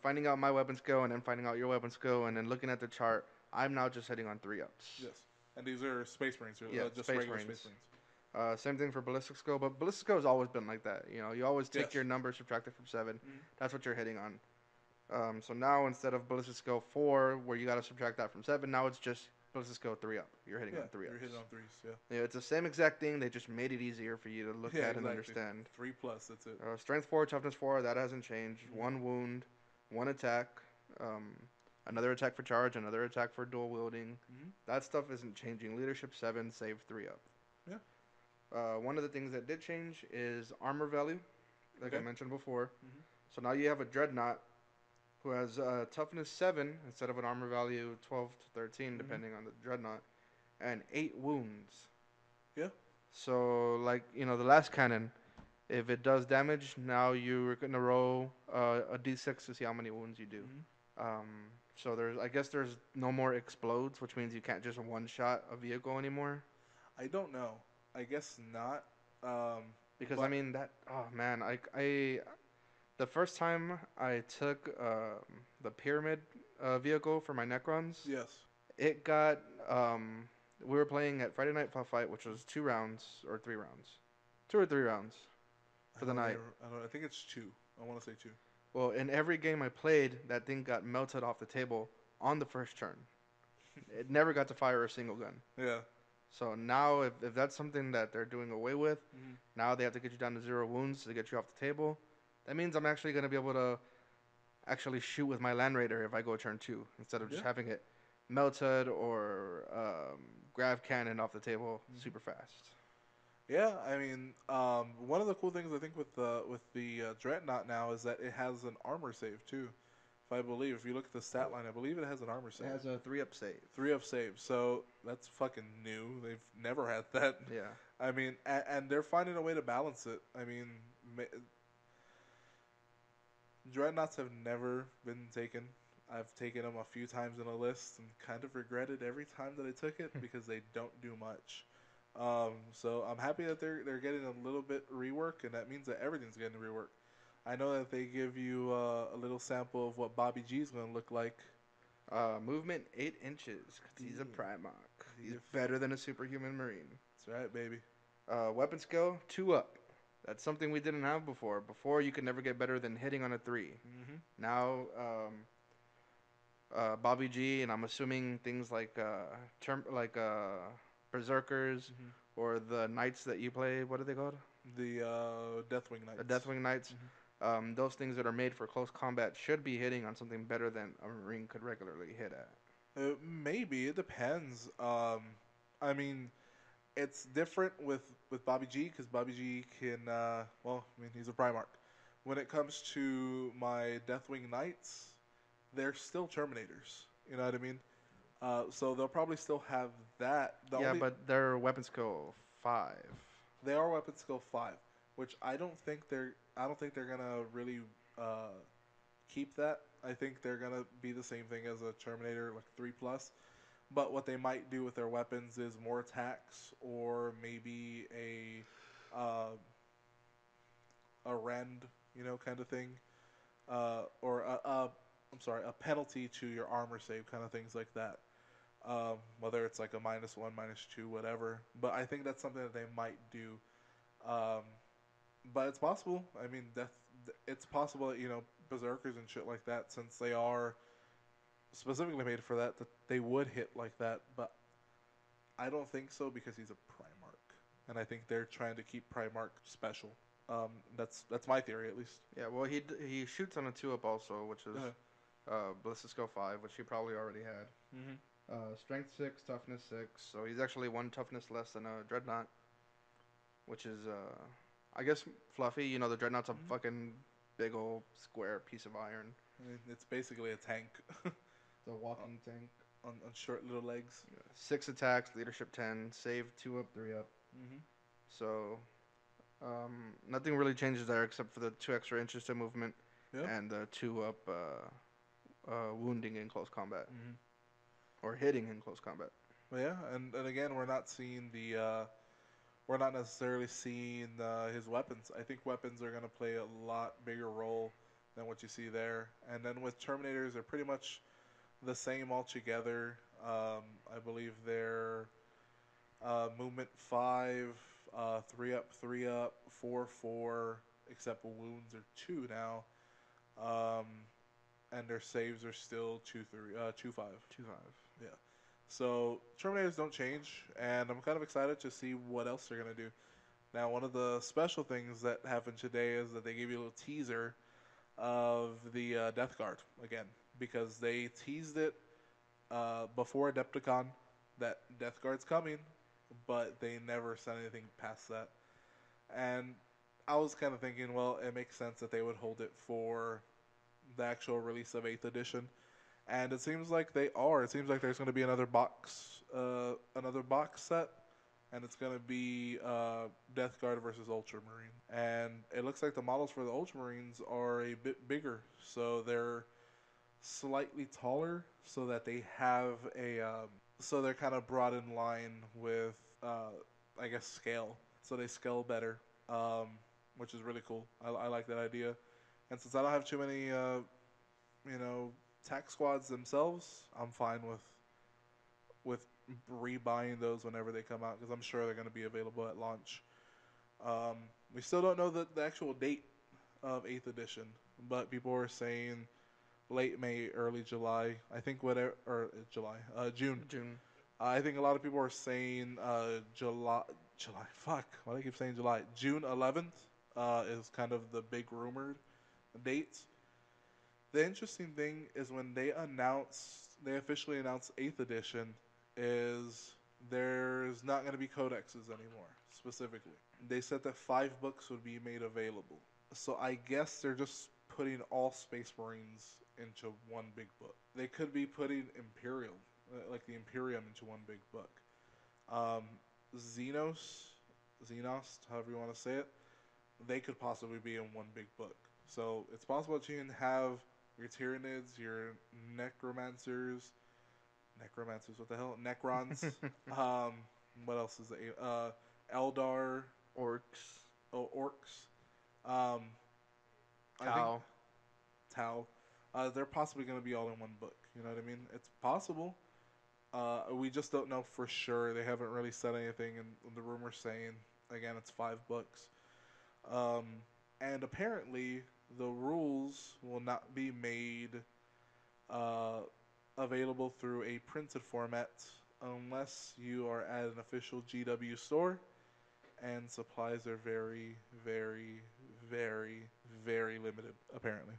finding out my weapon skill and then finding out your weapon skill and then looking at the chart. I'm now just hitting on 3 ups. yes, and these are Space Marines, or Yeah, just Space regular Marines. Space Marines. Same thing for ballistic skill, but ballistic skill has always been like that. You know, you always take Yes. your number, subtract it from 7. Mhm. That's what you're hitting on. So now instead of ballistic skill 4, where you got to subtract that from 7, now it's just ballistic skill 3 up. You're hitting Yeah, on 3 you're ups. hitting on threes. Yeah, Yeah, it's the same exact thing. They just made it easier for you to look yeah, at and exactly. understand. 3+. That's it. Strength 4, toughness 4, that hasn't changed. Mhm. One wound, one attack, um, another attack for charge, another attack for dual wielding. Mhm. That stuff isn't changing. Leadership 7, save 3 up. Yeah. One of the things that did change is armor value, like I Okay. mentioned before. Mhm. So now you have a Dreadnought who has toughness 7 instead of an armor value 12 to 13, Mhm. depending on the Dreadnought, and 8 wounds. Yeah. So, like, the last cannon, if it does damage, now you're going to roll a d6 to see how many wounds you do. Mhm. So I guess there's no more explodes, which means you can't just one-shot a vehicle anymore. I don't know. I guess not. Because, I But mean, oh man, the first time I took the pyramid vehicle for my Necrons, yes, it got, we were playing at Friday Night Fight, which was 2 rounds, or 3 rounds. 2 or 3 rounds for the night. I don't. I think it's 2. I want to say 2. Well, in every game I played, that thing got melted off the table on the first turn. It never got to fire a single gun. Yeah. So now, if that's something that they're doing away with, Mhm. now they have to get you down to 0 wounds to get you off the table. That means I'm actually going to be able to actually shoot with my Land Raider if I go turn 2, instead of just Yeah. having it melted or grav cannon off the table super fast. Yeah. I mean, one of the cool things I think with the Dreadnought now is that it has an armor save too. If you look at the stat line, I believe it has an armor It save. has a 3 up save. 3 up save. So that's fucking new. They've never had that. Yeah. I mean, and they're finding a way to balance it. I mean, Dreadnoughts have never been taken. I've taken them a few times in a list and kind of regretted every time that I took it because they don't do much. So I'm happy that they're getting a little bit rework, and that means that everything's getting rework. I know that they give you a little sample of what Bobby G is going to look like. Movement 8 inches, because he's a Yeah. Primarch. He's Yeah. better than a superhuman Marine. That's right, baby. Weapon skill 2 up. That's something we didn't have before. Before, you could never get better than hitting on a 3. Hmm. Now, Bobby G, and I'm assuming things like Berserkers Hmm. or the Knights that you play. What are they called? The Deathwing The Knights. Deathwing Knights. Hmm. Those things that are made for close combat should be hitting on something better than a Marine could regularly hit at. Maybe it depends. I mean, it's different with Bobby G because Bobby G can. Well, I mean, he's a Primarch. When it comes to my Deathwing Knights, they're still Terminators. You know what I mean? So they'll probably still have that. The Yeah, only but their weapon skill 5. They are weapon skill 5, which I don't think they're gonna really keep that. I think they're gonna be the same thing as a Terminator, like 3 plus. But what they might do with their weapons is more attacks, or maybe a rend, kind of thing, or I'm sorry, a penalty to your armor save, kind of things like that. Whether it's like a -1, -2, whatever. But I think that's something that they might do. Um, but it's possible. I mean, it's possible that berserkers and shit like that, since they are specifically made for that, that they would hit like that. But I don't think so because he's a Primarch, and I think they're trying to keep Primarch special. That's my theory at least. Yeah, well, he shoots on a 2 up also, which is Uh, Ballistic Skill 5, which he probably already had. hmm. Strength 6, Toughness 6, so he's actually 1 toughness less than a Dreadnought, which is, I guess, fluffy. You know, the Dreadnought's a Hmm. fucking big old square piece of iron. I mean, it's basically a tank It's a walking tank. on short little legs. Yeah. 6 attacks, leadership 10, save 2 up, 3 up. Hmm. So, nothing really changes there except for the 2 extra inches to movement Yeah. and the 2 up wounding in close combat Hmm. or hitting in close combat. But yeah, and again, we're not necessarily seeing his weapons. I think weapons are going to play a lot bigger role than what you see there. And then with Terminators, they're pretty much the same altogether. I believe they're movement 5, 3 up, 3 up, 4, 4, except wounds are 2 now. Um, and their saves are still 2, 3, 2, 5. 2-5. Yeah. So Terminators don't change, and I'm kind of excited to see what else they're gonna do. Now, one of the special things that happened today is that they gave you a little teaser of the Death Guard again, because they teased it before Adepticon that Death Guard's coming, but they never said anything past that. And I was kind of thinking, well, it makes sense that they would hold it for the actual release of 8th edition, and it seems like they are. It seems like there's going to be another box set, and it's going to be Death Guard versus Ultramarine. And it looks like the models for the Ultramarines are a bit bigger, so they're slightly taller, so that they have so they're kind of brought in line with, I guess, scale. So they scale better, which is really cool. I like that idea. And since I don't have too many, you know, tax squads themselves, I'm fine with rebuying those whenever they come out because I'm sure they're going to be available at launch. Um, we still don't know the actual date of 8th edition, but people are saying late May, early July. I think whatever, or July, June. June. I think a lot of people are saying July. July. Fuck. Why do I keep saying July? June 11th is kind of the big rumored date. The interesting thing is when they officially announced 8th edition, is there's not going to be codexes anymore, specifically. They said that 5 books would be made available. So I guess they're just putting all Space Marines into one big book. They could be putting Imperial, like the Imperium, into one big book. Um, Xenos, Xenos, however you want to say it, they could possibly be in one big book. So it's possible that you can have your Tyranids, your Necromancers, what the hell? Necrons. Um, what else is it? Eldar, Orcs. Orcs. Um, I think Tau. Tau. They're possibly going to be all in one book. You know what I mean? It's possible. We just don't know for sure. They haven't really said anything, and the rumor's saying again it's 5 books. Um, and apparently, the rules will not be made uh, available through a printed format unless you are at an official GW store, and supplies are very, very, very, very limited. Apparently,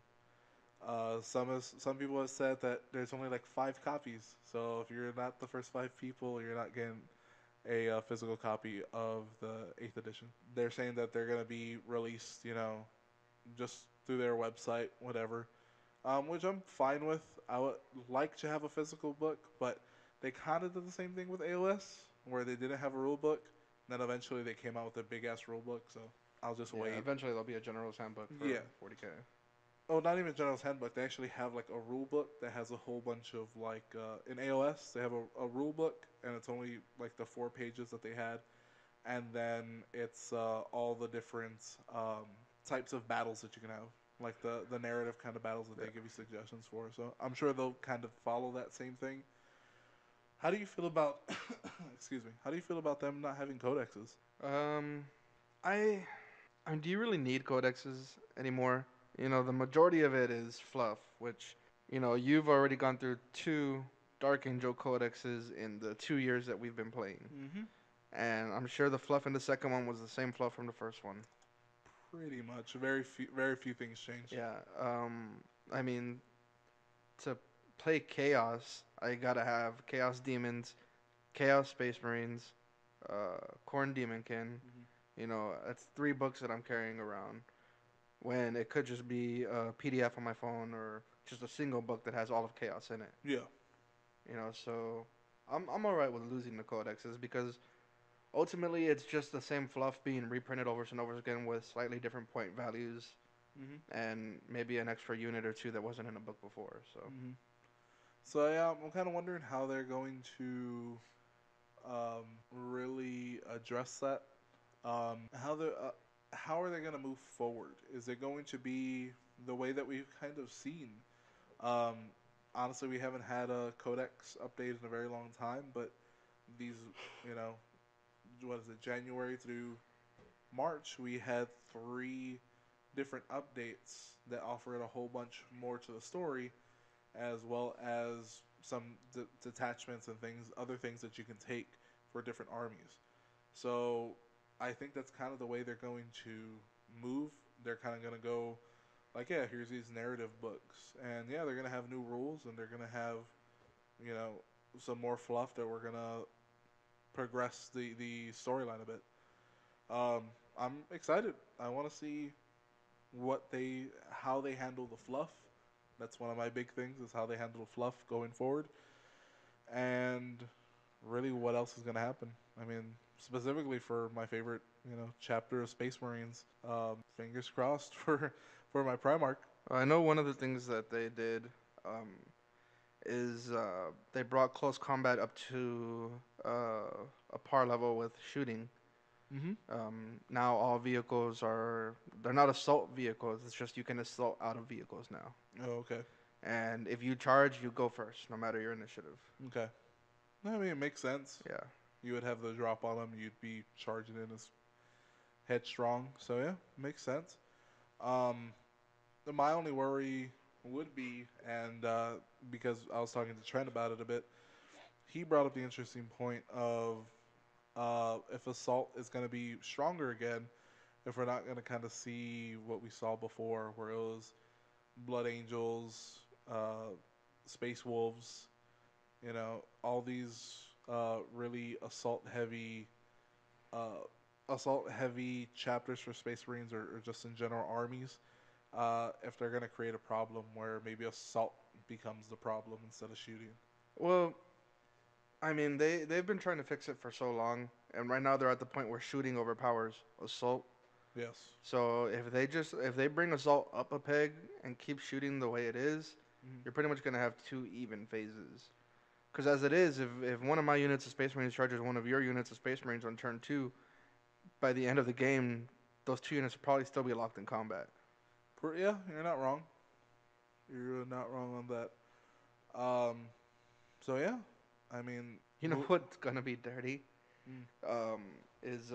some people have said that there's only like 5 copies. So if you're not the first 5 people, you're not getting a physical copy of the 8th edition. They're saying that they're gonna be released, just through their website, whatever. Which I'm fine with. I would like to have a physical book, but they kind of did the same thing with AOS, where they didn't have a rule book. And then eventually they came out with a big ass rule book, so I'll just Yeah, wait. eventually there'll be a general's handbook for Yeah. 40K. Oh, not even General's Handbook. They actually have like a rule book that has a whole bunch of like in AOS they have a rule book and it's only like the 4 pages that they had, and then it's all the different types of battles that you can have, like the narrative kind of battles that Yeah. they give you suggestions for. So I'm sure they'll kind of follow that same thing. How do you feel about excuse me? How do you feel about them not having codexes? Um, I, I mean, do you really need codexes anymore? The majority of it is fluff, which, you've already gone through 2 Dark Angel codexes in the 2 years that we've been playing. Mm-hmm. And I'm sure the fluff in the second one was the same fluff from the first one. Pretty much. Very few things changed. Yeah. I mean, to play Chaos, I gotta have Chaos Demons, Chaos Space Marines, Corn Demonkin. Mm-hmm. That's 3 books that I'm carrying around. When it could just be a PDF on my phone or just a single book that has all of Chaos in it. Yeah. So I'm alright with losing the codexes because ultimately it's just the same fluff being reprinted over and over again with slightly different point values Mm-hmm. and maybe an extra unit or two that wasn't in a book before. So Mm-hmm. So yeah, I'm kind of wondering how they're going to really address that. How are they going to move forward? Is it going to be the way that we've kind of seen? Um, Honestly, we haven't had a codex update in a very long time, but these, you know, what is it, January through March, we had 3 different updates that offered a whole bunch more to the story, as well as some detachments and other things that you can take for different armies. So I think that's kind of the way they're going to move. They're kind of going to go like, yeah, here's these narrative books, and yeah, they're going to have new rules, and they're going to have, you know, some more fluff that we're going to progress the storyline a bit. Um, I'm excited. I want to see how they handle the fluff. That's one of my big things is how they handle fluff going forward, and really what else is going to happen. I mean, specifically for my favorite, chapter of Space Marines. Fingers crossed for my Primarch. I know one of the things that they did um, is they brought close combat up to a par level with shooting. Mm-hmm. Now all vehicles they're not assault vehicles. It's just you can assault out of vehicles now. Oh, okay. And if you charge, you go first, no matter your initiative. Okay. I mean, it makes sense. Yeah. You would have the drop on them. You'd be charging in as headstrong. So yeah, makes sense. Um, my only worry would be, and because I was talking to Trent about it a bit, he brought up the interesting point of if assault is going to be stronger again, if we're not going to kind of see what we saw before, where it was Blood Angels, Space Wolves, all these really uh, assault heavy chapters for Space Marines or just in general armies. If they're going to create a problem where maybe assault becomes the problem instead of shooting. Well, I mean, they've been trying to fix it for so long, and right now they're at the point where shooting overpowers assault. Yes. So if they bring assault up a peg and keep shooting the way it is, Mm-hmm. you're pretty much gonna have 2 even phases. Because as it is, if one of my units of Space Marines charges one of your units of Space Marines on turn 2, by the end of the game, those 2 units will probably still be locked in combat. Yeah, you're not wrong. You're not wrong on that. So yeah, I mean, You know what's gonna be dirty? mm, Um, is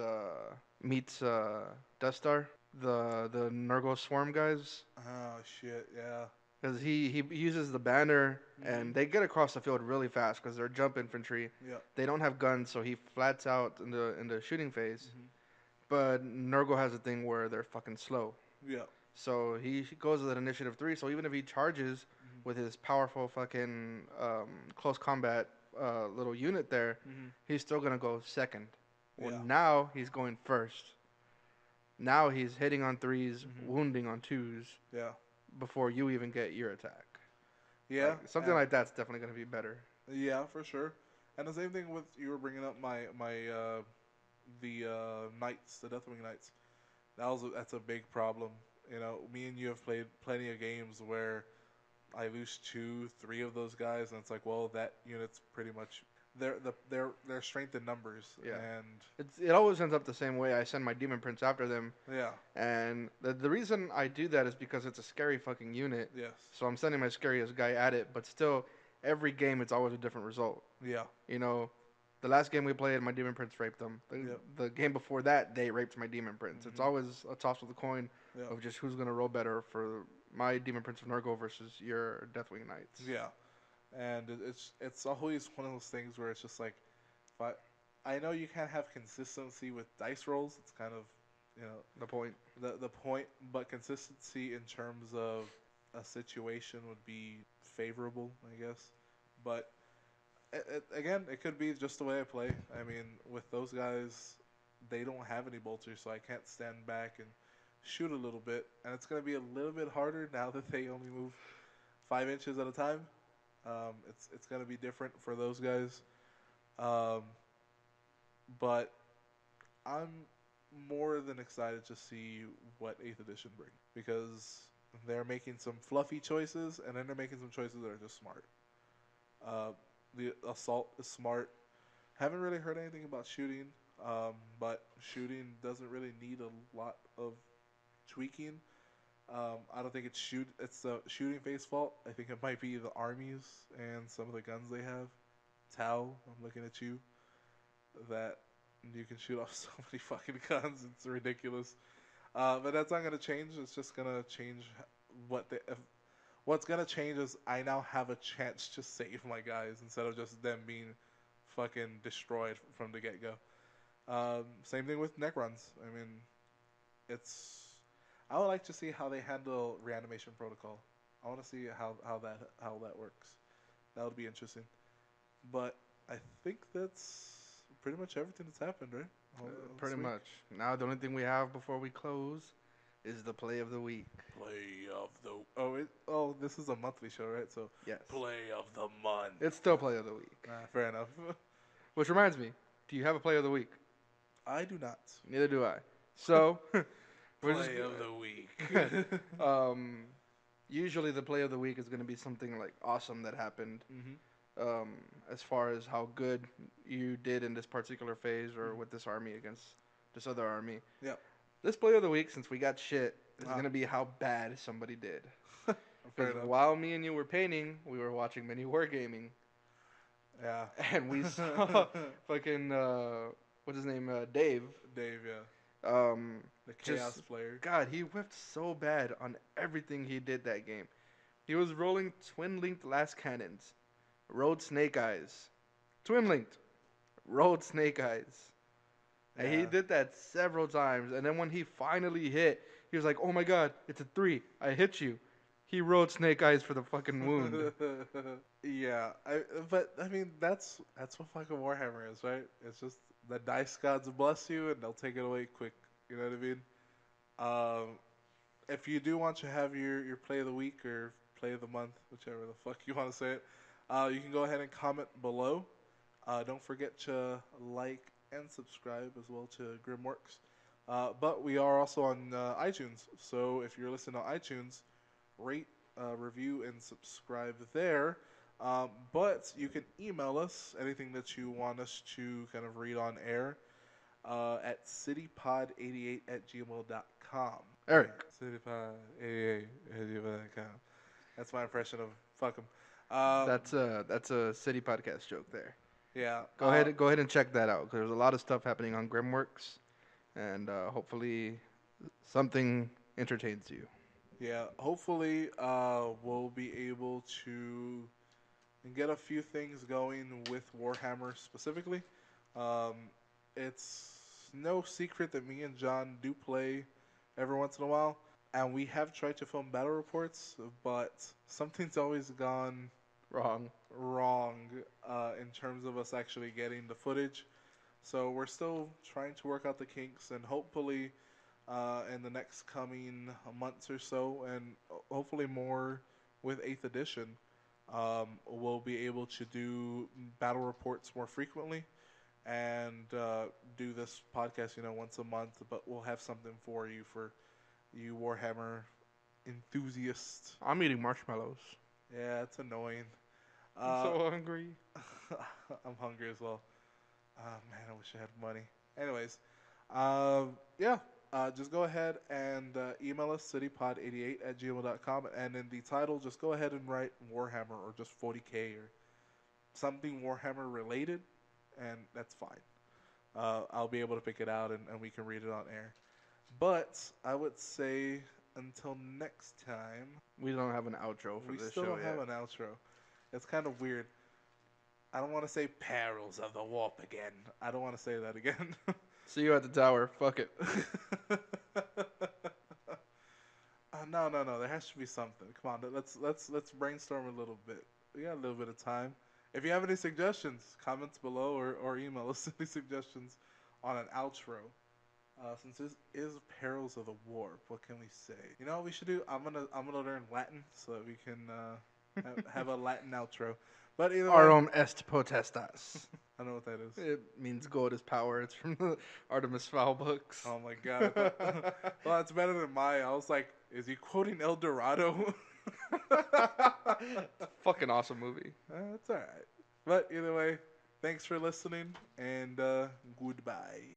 meets Death Star. the Nurgle Swarm guys, Oh shit, yeah. because he uses the banner Mhm. and they get across the field really fast because they're jump infantry. Yeah. They don't have guns, so he flats out in the shooting phase. Mhm. But Nurgle has a thing where they're fucking slow. Yeah. So he goes with an initiative 3. So even if he charges Mhm. with his powerful fucking close combat little unit there, Mhm. he's still gonna go second. Well, Yeah. now he's going first. Now he's hitting on threes, Mhm. wounding on twos Yeah. before you even get your attack. Yeah. Like something And like that's definitely gonna be better. yeah, for sure. And the same thing with you were bringing up my the knights, the Deathwing knights. That's a big problem. You know, me and you have played plenty of games where I lose two, three of those guys, and it's like, well, that unit's pretty much their strength in numbers, Yeah. and It always ends up the same way. I send my demon prince after them, yeah, and the reason I do that is because it's a scary fucking unit. yes, So I'm sending my scariest guy at it, but still, every game it's always a different result. yeah, You know, the last game we played, my demon prince raped them. yep, The game before that, they raped my demon prince. It's hmm, always a toss of the coin yep, of just who's gonna roll better for my demon prince of Nurgle versus your Deathwing knights. yeah, and it's always one of those things where it's just like, if I know you can't have consistency with dice rolls. It's kind of, you know, The point. the point, but consistency in terms of a situation would be favorable, I guess. But again, it could be just the way I play. I mean, with those guys, they don't have any bolters, so I can't stand back and shoot a little bit, and it's gonna be a little bit harder now that they only move 5 inches at a time. It's gonna be different for those guys, um, but I'm more than excited to see what Eighth Edition brings because they're making some fluffy choices, and then they're making some choices that are just smart. Uh, the assault is smart. Haven't really heard anything about shooting, but shooting doesn't really need a lot of tweaking. I don't think it's the shooting phase fault. I think it might be the armies and some of the guns they have. Tau, I'm looking at you. That you can shoot off so many fucking guns. It's ridiculous. But that's not gonna change. It's just gonna change what they. What's gonna change is I now have a chance to save my guys instead of just them being fucking destroyed from the get go. Same thing with Necrons. I mean, it's. I would like to see how they handle reanimation protocol. I want to see how that works. That would be interesting. But I think that's pretty much everything that's happened, right? This Pretty week. much. Now the only thing we have before we close is the play of the week. Play of the this is a monthly show, right? So Yes. play of the month. It's still play of the week. Fair enough. Which reminds me, do you have a play of the week? I do not. Neither do I. So we're just Play of the week. um usually the play of the week is going to be something like awesome that happened Mm-hmm. um as far as how good you did in this particular phase or Mm-hmm. with this army against this other army. Yep. This play of the week, since we got shit, is Ah. going to be how bad somebody did. Fair Because enough. while me and you were painting, we were watching mini wargaming, Yeah. and we saw fucking what's his name, Dave. Dave, yeah. Um, The chaos just player. God, he whiffed so bad on everything he did that game. He was rolling twin linked last cannons, rolled snake eyes, twin linked, rolled snake eyes, and he Yeah. did that several times. And then when he finally hit, he was like, "Oh my God, it's a 3! I hit you." He rolled snake eyes for the fucking wound. Yeah. But I mean that's what fucking Warhammer is, right? It's just the dice gods bless you and they'll take it away quick. You know what I mean? Um, if you do want to have your play of the week or play of the month, whichever the fuck you want to say it, you can go ahead and comment below. Don't forget to like and subscribe as well to Grimworks. But we are also on iTunes, so if you're listening on iTunes, rate, review, and subscribe there. But you can email us anything that you want us to kind of read on air at citypod88@gmail.com. Eric, Citypod88@gmail.com. That's my impression of fuck 'em. that's a city podcast joke there. Yeah. Go ahead and check that out. 'Cause there's a lot of stuff happening on Grimworks, and hopefully something entertains you. Yeah, hopefully, we'll be able to get a few things going with Warhammer specifically. Um, it's no secret that me and John do play every once in a while, and we have tried to film battle reports, but something's always gone Wrong. wrong in terms of us actually getting the footage. So we're still trying to work out the kinks, and hopefully, in the next coming months or so, and hopefully more with Eighth Edition, we'll be able to do battle reports more frequently and do this podcast, once a month. But we'll have something for you Warhammer enthusiasts. I'm eating marshmallows. Yeah, it's annoying. I'm Uh, so hungry. I'm hungry as well. Man, I wish I had money. Anyways, yeah, just go ahead and email us citypod88@gmail.com, and in the title, just go ahead and write Warhammer or just 40K or something Warhammer related, and that's fine. I'll be able to pick it out and we can read it on air. But I would say until next time, We don't have an outro for we this still show don't have yet. an outro. It's kind of weird. I don't want to say Perils of the Warp again. I don't want to say that again. See you at the tower. Fuck it. No, no, no. There has to be something. Come on, let's brainstorm a little bit. We got a little bit of time. If you have any suggestions, comments below or email us any suggestions on an outro. Since this is Perils of the Warp, what can we say? You know what we should do? I'm gonna learn Latin so that we can have a Latin outro. But either way, Arum est potestas. I don't know what that is. It means gold is power. It's from the Artemis Fowl books. Oh my god! I thought, well, that's better than mine. I was like, is he quoting El Dorado? Fucking awesome movie. That's all right. But either way, thanks for listening and goodbye.